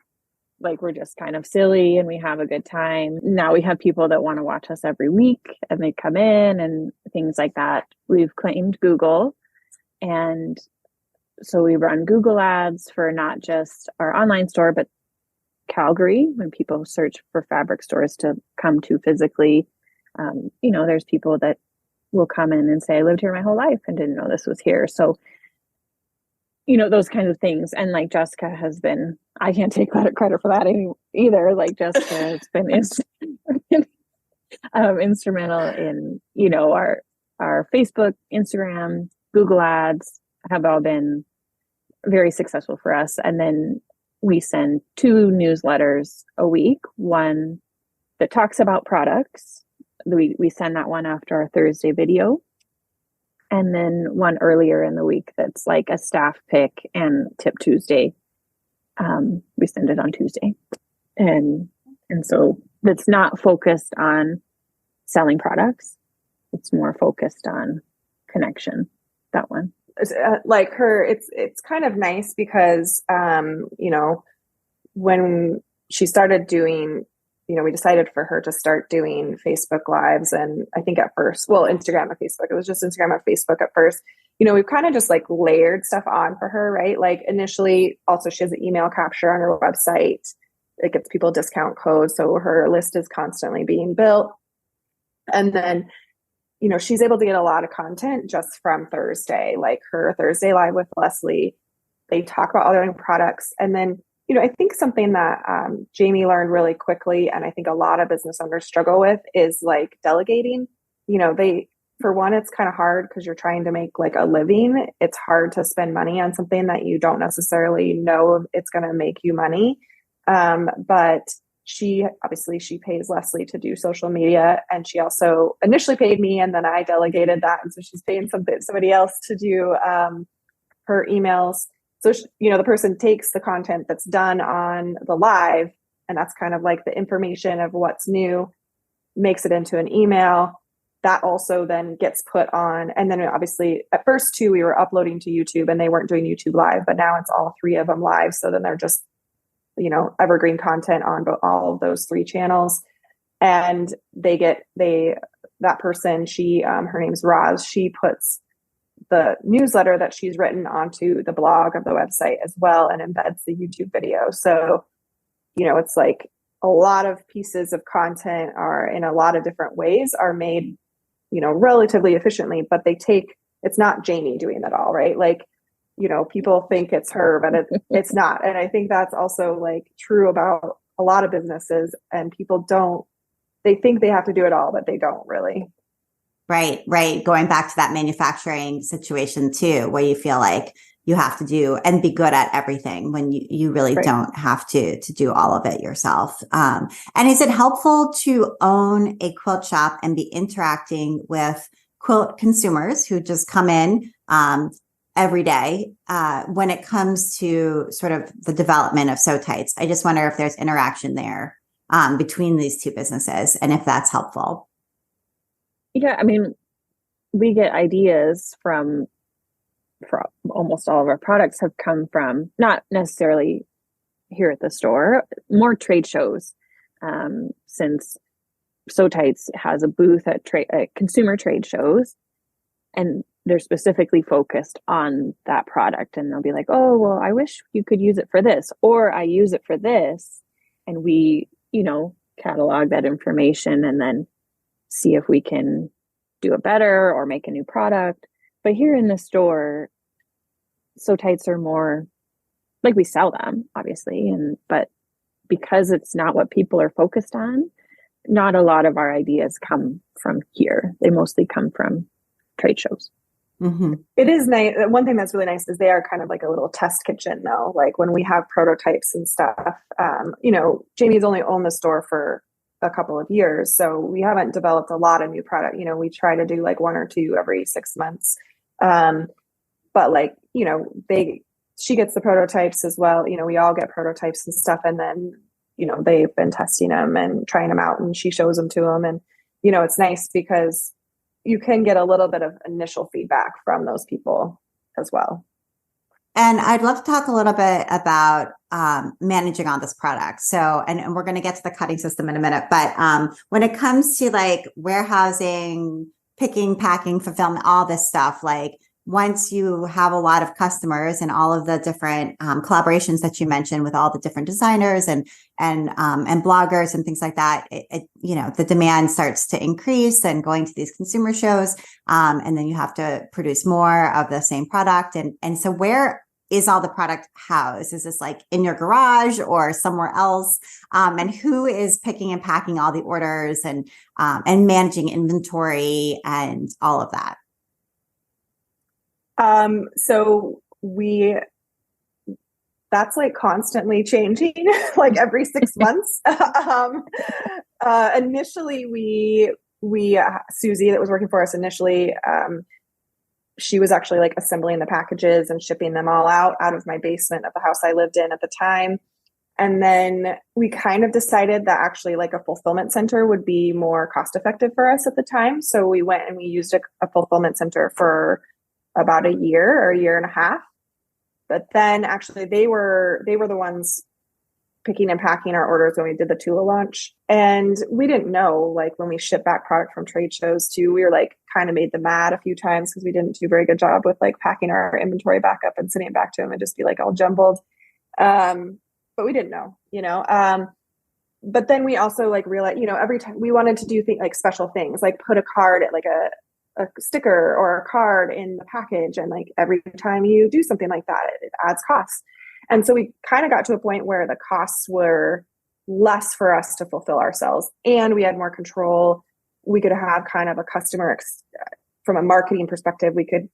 Speaker 3: like we're just kind of silly and we have a good time. Now we have people that want to watch us every week, and they come in and things like that. We've claimed Google, and so we run Google ads for not just our online store, but Calgary, when people search for fabric stores to come to physically. There's people that will come in and say, I lived here my whole life and didn't know this was here. So, those kinds of things. And like Jessica has been, I can't take credit for that either. Like Jessica has been instrumental in, our Facebook, Instagram, Google ads have all been very successful for us. And then we send 2 newsletters a week, one that talks about products. We send that one after our Thursday video. And then one earlier in the week that's like a staff pick and tip Tuesday. We send it on Tuesday. And so it's not focused on selling products. It's more focused on connection, that one.
Speaker 2: Like her, it's kind of nice because, when she started doing, we decided for her to start doing Facebook Lives. And I think at first, Instagram and Facebook, it was just Instagram and Facebook at first. We've kind of just like layered stuff on for her, right? Like initially, also she has an email capture on her website. It gets people discount codes. So her list is constantly being built. And then, she's able to get a lot of content just from Thursday, like her Thursday Live with Leslie. They talk about all their own products. And then, I think something that Jamie learned really quickly, and I think a lot of business owners struggle with, is like delegating. For one, it's kind of hard because you're trying to make like a living. It's hard to spend money on something that you don't necessarily know if it's going to make you money. But she pays Leslie to do social media, and she also initially paid me, and then I delegated that. And so she's paying somebody else to do her emails. So, the person takes the content that's done on the live and that's kind of like the information of what's new, makes it into an email. That also then gets put on. And then obviously at first too, we were uploading to YouTube and they weren't doing YouTube live, but now it's all three of them live. So then they're just, evergreen content on all of those three channels. And that person, her name's Roz, she puts the newsletter that she's written onto the blog of the website as well and embeds the YouTube video. So, it's like a lot of pieces of content are in a lot of different ways are made, relatively efficiently, but it's not Jamie doing that all, right? Like, people think it's her, but it's not. And I think that's also like true about a lot of businesses, and people they think they have to do it all, but they don't really.
Speaker 1: Right. Going back to that manufacturing situation too, where you feel like you have to do and be good at everything when you really don't have to do all of it yourself. And is it helpful to own a quilt shop and be interacting with quilt consumers who just come in every day when it comes to sort of the development of SewTites? I just wonder if there's interaction there between these two businesses and if that's helpful.
Speaker 3: Yeah, I mean, we get ideas for almost all of our products have come from not necessarily here at the store, more trade shows. Since SewTites has a booth at consumer trade shows, and they're specifically focused on that product, and they'll be like, "Oh, well, I wish you could use it for this," or "I use it for this," and we, catalog that information and then see if we can do it better or make a new product. But here in the store, SewTites are more like we sell them, obviously, but because it's not what people are focused on, not a lot of our ideas come from here. They mostly come from trade shows.
Speaker 2: Mm-hmm. It is nice. One thing that's really nice is they are kind of like a little test kitchen, though. Like when we have prototypes and stuff, Jamie's only owned the store for a couple of years, so we haven't developed a lot of new product. We try to do like one or two every 6 months. But like, she gets the prototypes as well. We all get prototypes and stuff. And then, they've been testing them and trying them out, and she shows them to them. And, it's nice because you can get a little bit of initial feedback from those people as well.
Speaker 1: And I'd love to talk a little bit about managing on this product. So, and we're going to get to the cutting system in a minute, but when it comes to like warehousing, picking, packing, fulfillment, all this stuff, like once you have a lot of customers and all of the different collaborations that you mentioned with all the different designers and bloggers and things like that, the demand starts to increase and going to these consumer shows, and then you have to produce more of the same product. And so where is all the product housed? Is this like in your garage or somewhere else? And who is picking and packing all the orders and managing inventory and all of that?
Speaker 2: So that's like constantly changing, like every 6 months. Initially Susie that was working for us initially, she was actually like assembling the packages and shipping them all out of my basement of the house I lived in at the time. And then we kind of decided that actually like a fulfillment center would be more cost effective for us at the time. So we went and we used a fulfillment center for about a year or a year and a half. But then actually they were the ones picking and packing our orders when we did the Tula launch. And we didn't know, like when we shipped back product from trade shows too, we were like kind of made them mad a few times because we didn't do a very good job with like packing our inventory back up and sending it back to them and just be like all jumbled. But we didn't know, but then we also like realized, every time we wanted to do things like special things, like put a card at like a sticker or a card in the package. And like every time you do something like that, it adds costs. And so we kind of got to a point where the costs were less for us to fulfill ourselves and we had more control. We could have kind of a customer from a marketing perspective, we could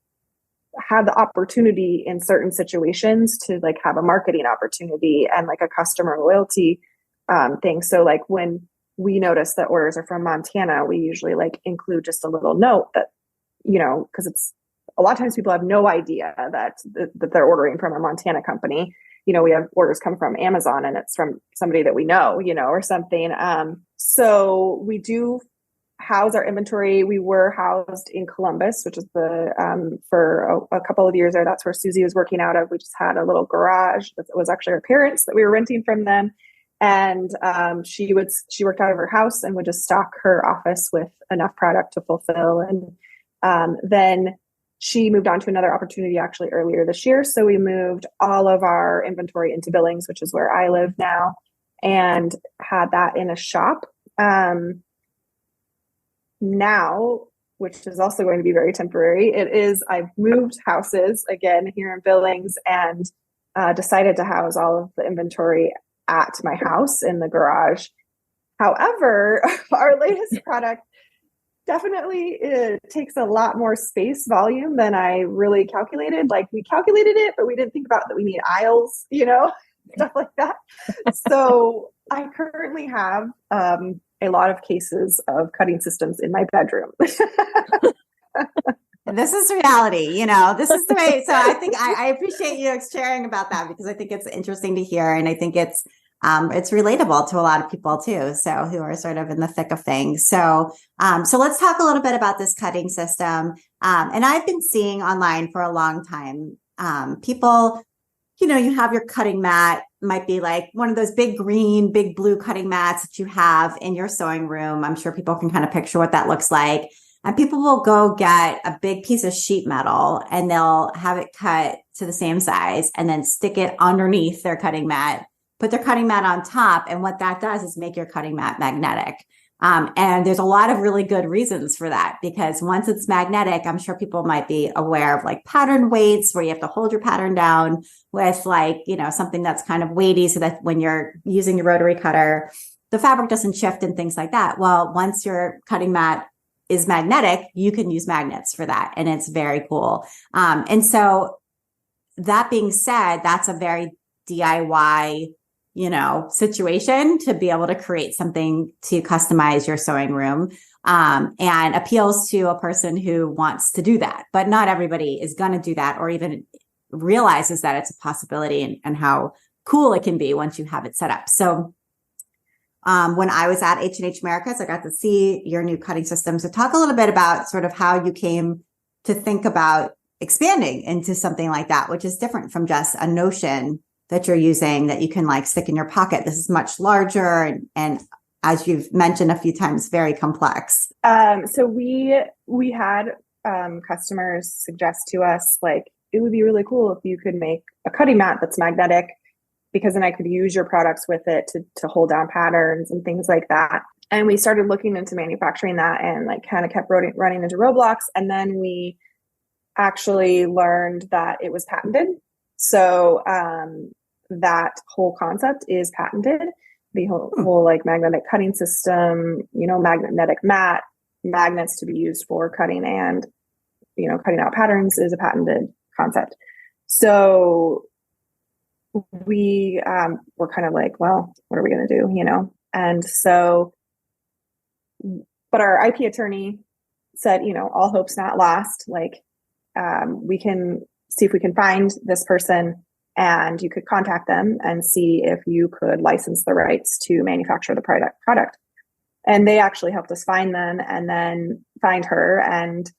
Speaker 2: have the opportunity in certain situations to like have a marketing opportunity and like a customer loyalty thing. So like when we notice that orders are from Montana, we usually like include just a little note that, because it's a lot of times people have no idea that they're ordering from a Montana company. we have orders come from Amazon and it's from somebody that we know, or something. So we do house our inventory. We were housed in Columbus, which is for a couple of years there. That's where Susie was working out of. We just had a little garage that was actually our parents that we were renting from them. And she worked out of her house and would just stock her office with enough product to fulfill. And then she moved on to another opportunity actually earlier this year. So we moved all of our inventory into Billings, which is where I live now, and had that in a shop. Now, which is also going to be very temporary, I've moved houses again here in Billings and decided to house all of the inventory at my house in the garage. However, our latest product definitely takes a lot more space volume than I really calculated. Like, we calculated it, but we didn't think about that we need aisles, stuff like that. So I currently have a lot of cases of cutting systems in my bedroom.
Speaker 1: This is reality, this is the way. So I think I appreciate you sharing about that, because I think it's interesting to hear. And I think it's relatable to a lot of people too. So who are sort of in the thick of things. So let's talk a little bit about this cutting system. And I've been seeing online for a long time, people, you have your cutting mat, might be like one of those big green, big blue cutting mats that you have in your sewing room. I'm sure people can kind of picture what that looks like. And people will go get a big piece of sheet metal and they'll have it cut to the same size and then stick it underneath their cutting mat, put their cutting mat on top. And what that does is make your cutting mat magnetic. And there's a lot of really good reasons for that, because once it's magnetic, I'm sure people might be aware of like pattern weights where you have to hold your pattern down with like, something that's kind of weighty so that when you're using your rotary cutter, the fabric doesn't shift and things like that. Well, once your cutting mat is magnetic, you can use magnets for that. And it's very cool. And so that being said, that's a very DIY situation to be able to create something to customize your sewing room, and appeals to a person who wants to do that. But not everybody is going to do that or even realizes that it's a possibility and how cool it can be once you have it set up. So when I was at H&H Americas, I got to see your new cutting system. So talk a little bit about sort of how you came to think about expanding into something like that, which is different from just a notion that you're using that you can like stick in your pocket. This is much larger and as you've mentioned a few times, very complex.
Speaker 2: So we had customers suggest to us, like, it would be really cool if you could make a cutting mat that's magnetic, because then I could use your products with it to hold down patterns and things like that. And we started looking into manufacturing that and like kind of kept running into roadblocks. And then we actually learned that it was patented. So that whole concept is patented. The whole like magnetic cutting system, magnetic mat, magnets to be used for cutting and, cutting out patterns is a patented concept. So we were kind of like, well, what are we going to do, And so, but our IP attorney said, all hope's not lost. Like, we can see if we can find this person and you could contact them and see if you could license the rights to manufacture the product. And they actually helped us find them and then find her. And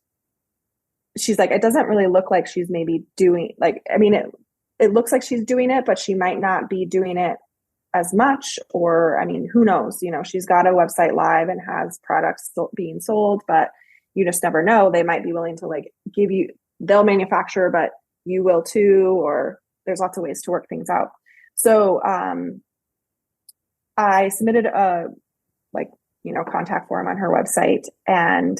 Speaker 2: she's like, it doesn't really look like she's maybe doing it looks like she's doing it, but she might not be doing it as much, or, who knows, she's got a website live and has products being sold, but you just never know. They might be willing to like they'll manufacture, but you will too, or there's lots of ways to work things out. So, I submitted a contact form on her website and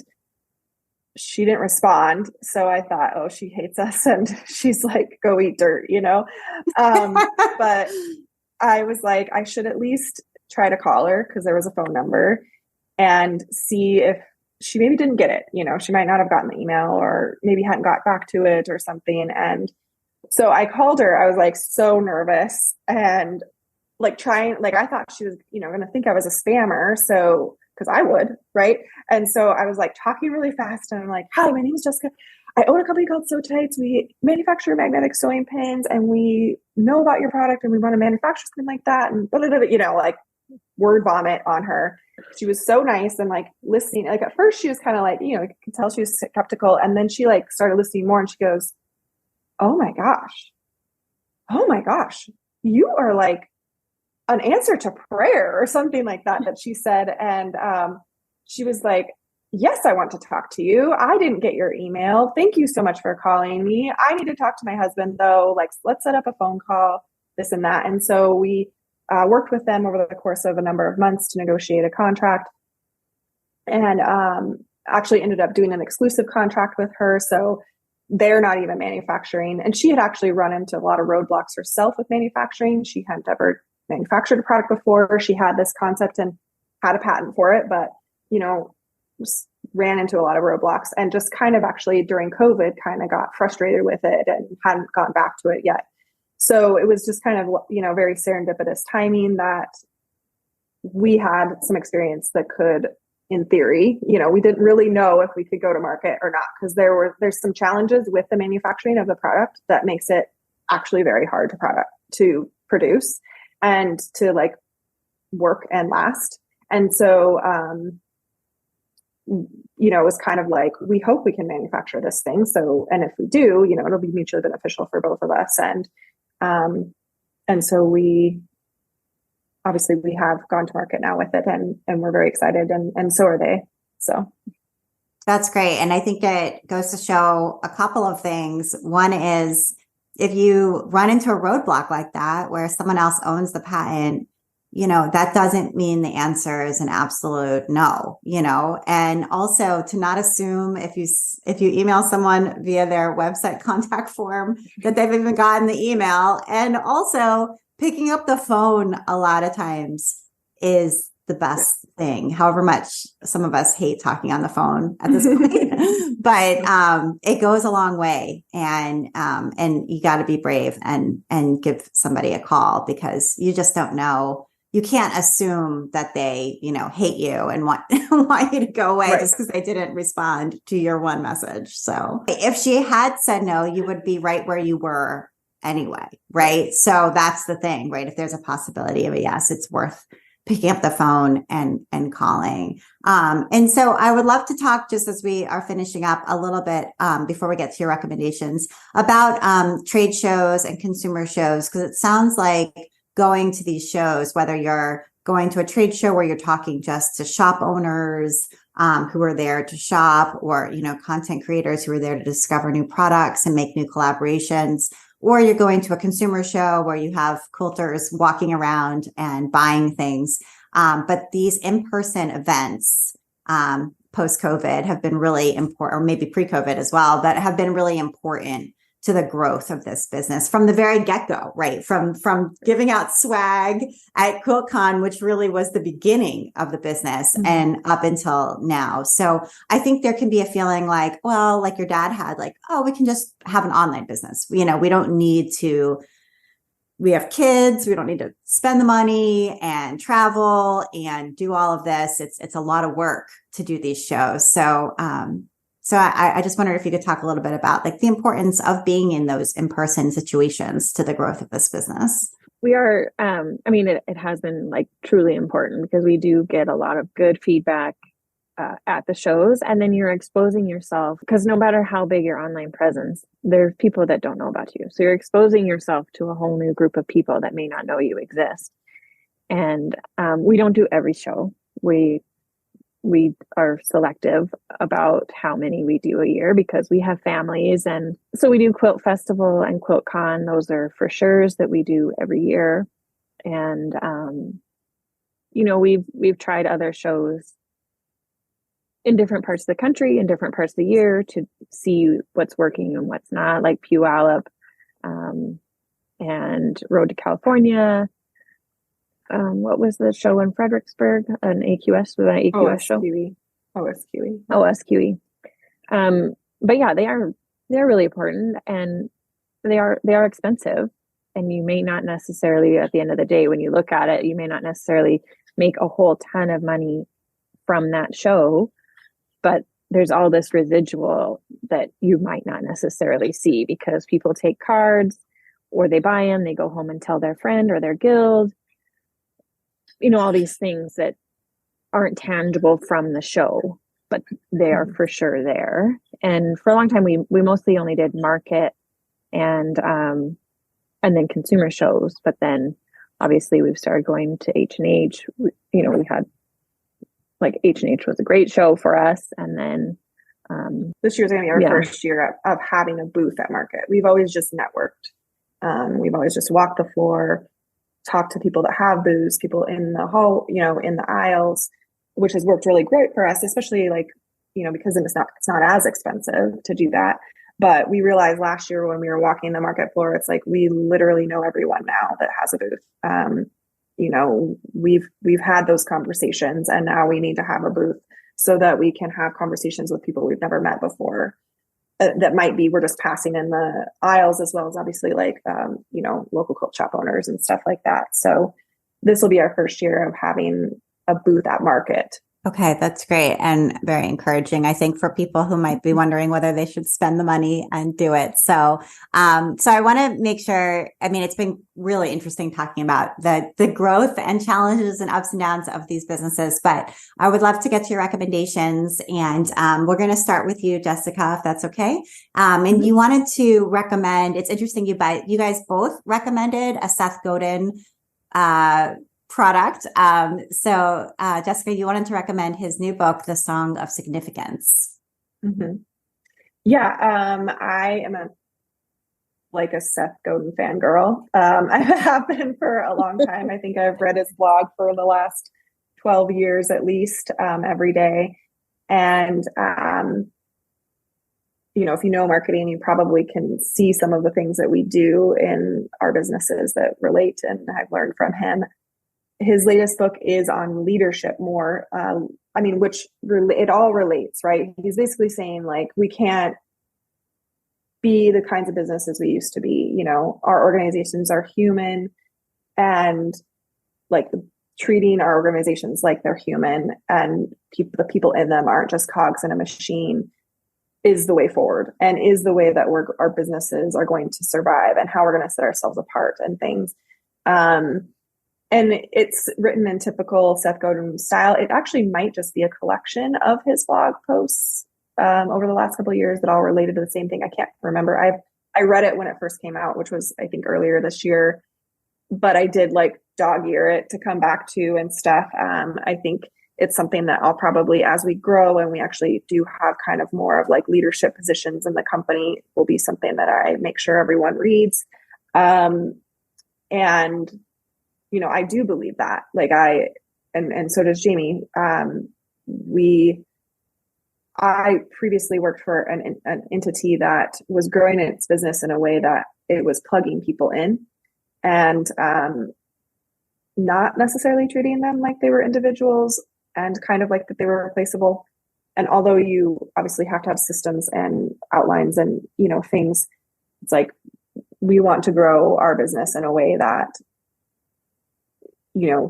Speaker 2: she didn't respond. So I thought, oh, she hates us and she's like, go eat dirt, but I was like, I should at least try to call her because there was a phone number and see if she maybe didn't get it. She might not have gotten the email or maybe hadn't got back to it or something. And so I called her. I was like so nervous and like I thought she was, going to think I was a spammer. So, because I would, right? And so I was like talking really fast and I'm like, hi, my name is Jessica. I own a company called SewTites. We manufacture magnetic sewing pins, and we know about your product, and we want to manufacture something like that. And blah, blah, blah, you know, like word vomit on her. She was so nice and like listening. Like at first she was kind of like, you know, you could tell she was skeptical. And then she like started listening more, and she goes, oh my gosh, you are like an answer to prayer or something like that she said. And she was like, yes, I want to talk to you. I didn't get your email. Thank you so much for calling me. I need to talk to my husband though. Like, let's set up a phone call, this and that. And so we worked with them over the course of a number of months to negotiate a contract, and actually ended up doing an exclusive contract with her. So they're not even manufacturing. And she had actually run into a lot of roadblocks herself with manufacturing. She hadn't ever manufactured a product before. She had this concept and had a patent for it, but, you know, just ran into a lot of roadblocks, and just kind of actually during COVID kind of got frustrated with it and hadn't gone back to it yet. So it was just kind of, you know, very serendipitous timing that we had some experience that could, in theory, you know, we didn't really know if we could go to market or not, because there's some challenges with the manufacturing of the product that makes it actually very hard to produce and to like work and last. And so, you know, it was kind of like, we hope we can manufacture this thing. So, and if we do, you know, it'll be mutually beneficial for both of us. And so we have gone to market now with it, and we're very excited, and so are they. So
Speaker 1: that's great. And I think it goes to show a couple of things. One is, if you run into a roadblock like that, where someone else owns the patent, you know, that doesn't mean the answer is an absolute no, you know. And also to not assume if you email someone via their website contact form that they've even gotten the email. And also picking up the phone a lot of times is the best thing, however much some of us hate talking on the phone at this point. But it goes a long way, and you got to be brave and give somebody a call, because you just don't know. You can't assume that they, you know, hate you and want you to go away, right, just because they didn't respond to your one message. So if she had said no, you would be right where you were anyway, right? So that's the thing, right? If there's a possibility of a yes, it's worth picking up the phone and calling. And so I would love to talk, just as we are finishing up, a little bit before we get to your recommendations, about trade shows and consumer shows, because it sounds like going to these shows, whether you're going to a trade show where you're talking just to shop owners who are there to shop, or, you know, content creators who are there to discover new products and make new collaborations, or you're going to a consumer show where you have quilters walking around and buying things. But these in-person events post-COVID have been really important, or maybe pre-COVID as well, but have been really important to the growth of this business from the very get-go, right? From giving out swag at QuiltCon, which really was the beginning of the business, mm-hmm, and up until now. So I think there can be a feeling like, well, like your dad had, like, oh, we can just have an online business. You know, we don't need to, we have kids, we don't need to spend the money and travel and do all of this. It's a lot of work to do these shows. So, So I just wondered if you could talk a little bit about like the importance of being in those in-person situations to the growth of this business.
Speaker 3: We are, I mean, it has been like truly important, because we do get a lot of good feedback at the shows, and then you're exposing yourself, because no matter how big your online presence, there's people that don't know about you. So you're exposing yourself to a whole new group of people that may not know you exist. And we don't do every show. We are selective about how many we do a year, because we have families. And so we do Quilt Festival and QuiltCon. Those are for sure's that we do every year. And, you know, we've tried other shows in different parts of the country, in different parts of the year, to see what's working and what's not, like Puyallup and Road to California. What was the show in Fredericksburg? An AQS, was an AQS show? OSQE. But yeah, they're really important, and they are expensive, and you may not necessarily, at the end of the day, when you look at it, you may not necessarily make a whole ton of money from that show, but there's all this residual that you might not necessarily see because people take cards or they buy them, they go home and tell their friend or their guild, all these things that aren't tangible from the show, but they are for sure there. And for a long time, we mostly only did market and then consumer shows. But then obviously we've started going to H&H. We had like H&H was a great show for us. And then
Speaker 2: this year's going to be our first year of having a booth at market. We've always just networked. We've always just walked the floor, talked to people that have booths, people in the hall, in the aisles, which has worked really great for us, especially because it's not as expensive to do that. But we realized last year when we were walking the market floor, it's like we literally know everyone now that has a booth. We've had those conversations, and now we need to have a booth so that we can have conversations with people we've never met before. That might be we're just passing in the aisles, as well as obviously local quilt shop owners and stuff like that. So this will be our first year of having a booth at market.
Speaker 1: Okay, that's great and very encouraging, I think, for people who might be wondering whether they should spend the money and do it. So I want to make sure, it's been really interesting talking about the growth and challenges and ups and downs of these businesses, but I would love to get to your recommendations. And we're going to start with you, Jessica, if that's okay. And you wanted to recommend, it's interesting, you guys both recommended a Seth Godin product. So Jessica, you wanted to recommend his new book, The Song of Significance.
Speaker 2: Mm-hmm. Yeah. I am a Seth Godin fangirl. I have been for a long time. I think I've read his blog for the last 12 years, at least, every day. And, if you know marketing, you probably can see some of the things that we do in our businesses that relate, and I've learned from him. His latest book is on leadership more, it all relates, right? He's basically saying we can't be the kinds of businesses we used to be. Our organizations are human, and treating our organizations like they're human, and the people in them aren't just cogs in a machine, is the way forward, and is the way that our businesses are going to survive, and how we're going to set ourselves apart and things. And it's written in typical Seth Godin style. It actually might just be a collection of his blog posts over the last couple of years that all related to the same thing. I can't remember. I read it when it first came out, which was, I think, earlier this year. But I did dog ear it to come back to and stuff. I think it's something that I'll probably, as we grow and we actually do have kind of more of leadership positions in the company, will be something that I make sure everyone reads. I do believe that, and so does Jamie. I previously worked for an entity that was growing its business in a way that it was plugging people in and not necessarily treating them like they were individuals and kind of like that they were replaceable. And although you obviously have to have systems and outlines and, things, it's we want to grow our business in a way that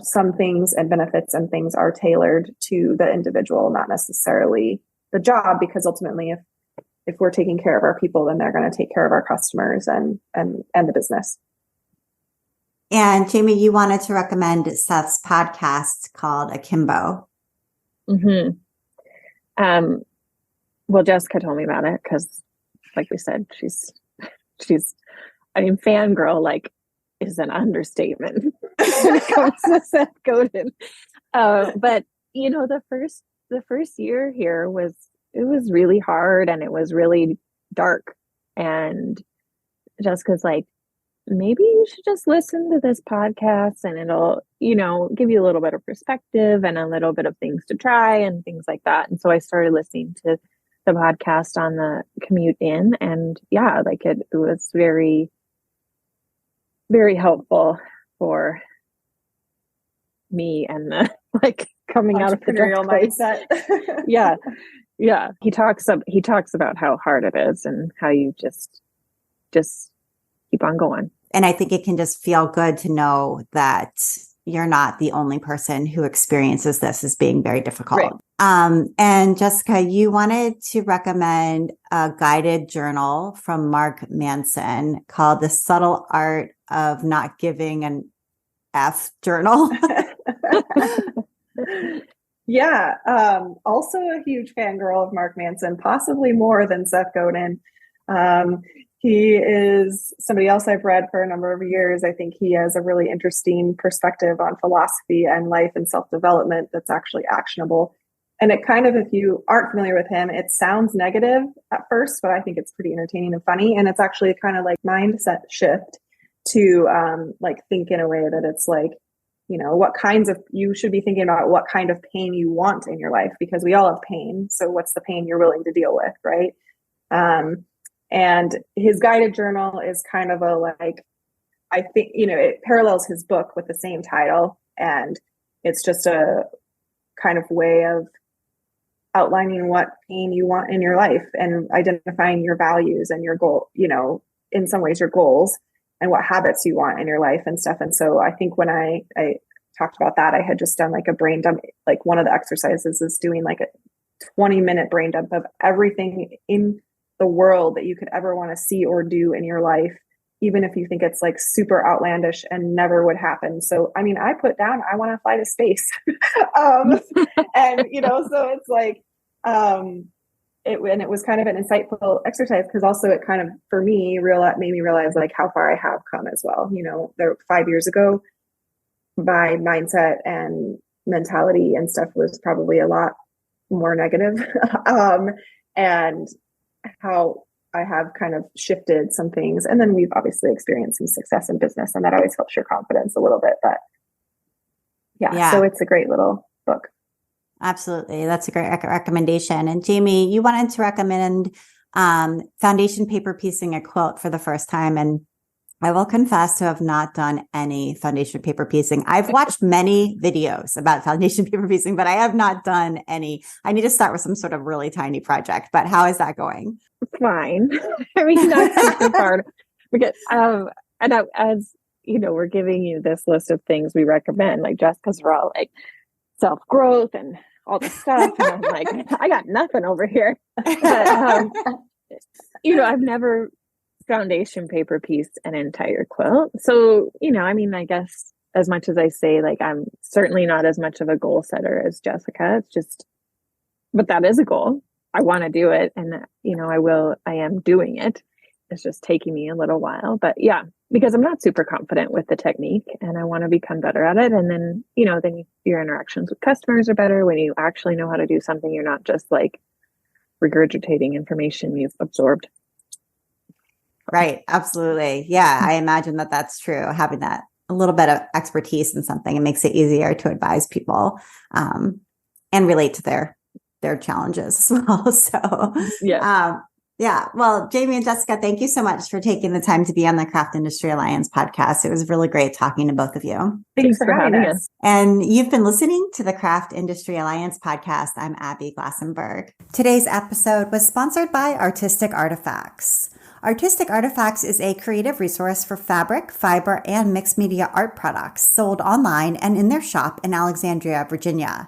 Speaker 2: some things and benefits and things are tailored to the individual, not necessarily the job, because ultimately if we're taking care of our people, then they're going to take care of our customers and the business.
Speaker 1: And Jamie, you wanted to recommend Seth's podcast called Akimbo.
Speaker 3: Mm-hmm. Well, Jessica told me about it because, like we said, she's fangirl, is an understatement when it comes to Seth Godin. But the first year here was really hard, and it was really dark. And Jessica's maybe you should just listen to this podcast, and it'll, give you a little bit of perspective and a little bit of things to try and things like that. And so I started listening to the podcast on the commute in, and it was very, very helpful for me and the coming out of the
Speaker 2: entrepreneurial mindset.
Speaker 3: Yeah. He talks about how hard it is and how you just keep on going.
Speaker 1: And I think it can just feel good to know that you're not the only person who experiences this as being very difficult.
Speaker 3: Right.
Speaker 1: And Jessica, you wanted to recommend a guided journal from Mark Manson called The Subtle Art of Not Giving an F Journal.
Speaker 2: Yeah. Also a huge fangirl of Mark Manson, possibly more than Seth Godin. He is somebody else I've read for a number of years. I think he has a really interesting perspective on philosophy and life and self-development that's actually actionable. And it kind of, if you aren't familiar with him, it sounds negative at first, but I think it's pretty entertaining and funny. And it's actually kind of like mindset shift to like think in a way that it's like, you know, you should be thinking about what kind of pain you want in your life, because we all have pain. So what's the pain you're willing to deal with, right? And his guided journal is kind of a, like, I think, you know, it parallels his book with the same title. And it's just a kind of way of outlining what pain you want in your life and identifying your values and your goal, you know, in some ways your goals and what habits you want in your life and stuff. And so I think when I talked about that, I had just done like a brain dump. Like one of the exercises is doing like a 20-minute brain dump of everything in the world that you could ever want to see or do in your life, even if you think it's like super outlandish and never would happen. So, I mean, I put down, I want to fly to space. And, you know, so it's like, it was kind of an insightful exercise, because also it kind of, for me, made me realize like how far I have come as well. You know, 5 years ago, my mindset and mentality and stuff was probably a lot more negative. And how I have kind of shifted some things. And then we've obviously experienced some success in business, and that always helps your confidence a little bit. But yeah. So it's a great little book.
Speaker 1: Absolutely. That's a great recommendation. And Jamie, you wanted to recommend foundation paper piecing a quilt for the first time. And I will confess to have not done any foundation paper piecing. I've watched many videos about foundation paper piecing, but I have not done any. I need to start with some sort of really tiny project, but how is that going?
Speaker 3: Fine. I mean, not super hard. Because, as you know, we're giving you this list of things we recommend, like Jessica's are all like self-growth and all this stuff. And I'm like, I got nothing over here. But, you know, I've never foundation paper piece an entire quilt. So, you know, I mean, I guess as much as I say, like, I'm certainly not as much of a goal setter as Jessica. It's just, but that is a goal. I want to do it. And, you know, I am doing it. It's just taking me a little while, but yeah, because I'm not super confident with the technique and I want to become better at it. And then, you know, then your interactions with customers are better when you actually know how to do something. You're not just like regurgitating information you've absorbed.
Speaker 1: Right. Absolutely. Yeah. I imagine that that's true. Having that a little bit of expertise in something, it makes it easier to advise people and relate to their challenges as well. So, yeah. Well, Jamie and Jessica, thank you so much for taking the time to be on the Craft Industry Alliance podcast. It was really great talking to both of you.
Speaker 2: Thanks for having us.
Speaker 1: And you've been listening to the Craft Industry Alliance podcast. I'm Abby Glassenberg. Today's episode was sponsored by Artistic Artifacts. Artistic Artifacts is a creative resource for fabric, fiber, and mixed media art products sold online and in their shop in Alexandria, Virginia.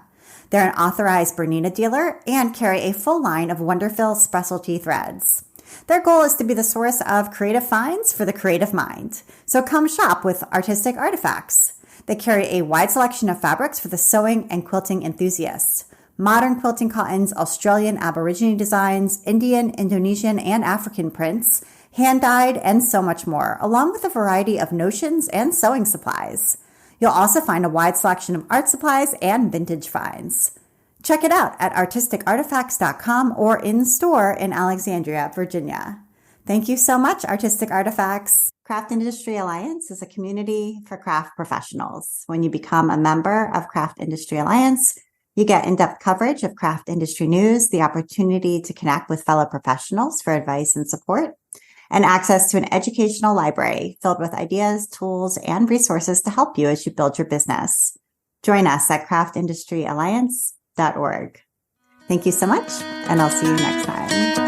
Speaker 1: They're an authorized Bernina dealer and carry a full line of Wonderfil specialty threads. Their goal is to be the source of creative finds for the creative mind. So come shop with Artistic Artifacts. They carry a wide selection of fabrics for the sewing and quilting enthusiasts. Modern quilting cottons, Australian Aborigine-designs, Indian, Indonesian, and African prints, hand-dyed, and so much more, along with a variety of notions and sewing supplies. You'll also find a wide selection of art supplies and vintage finds. Check it out at artisticartifacts.com or in store in Alexandria, Virginia. Thank you so much, Artistic Artifacts. Craft Industry Alliance is a community for craft professionals. When you become a member of Craft Industry Alliance, you get in-depth coverage of craft industry news, the opportunity to connect with fellow professionals for advice and support, and access to an educational library filled with ideas, tools, and resources to help you as you build your business. Join us at craftindustryalliance.org. Thank you so much, and I'll see you next time.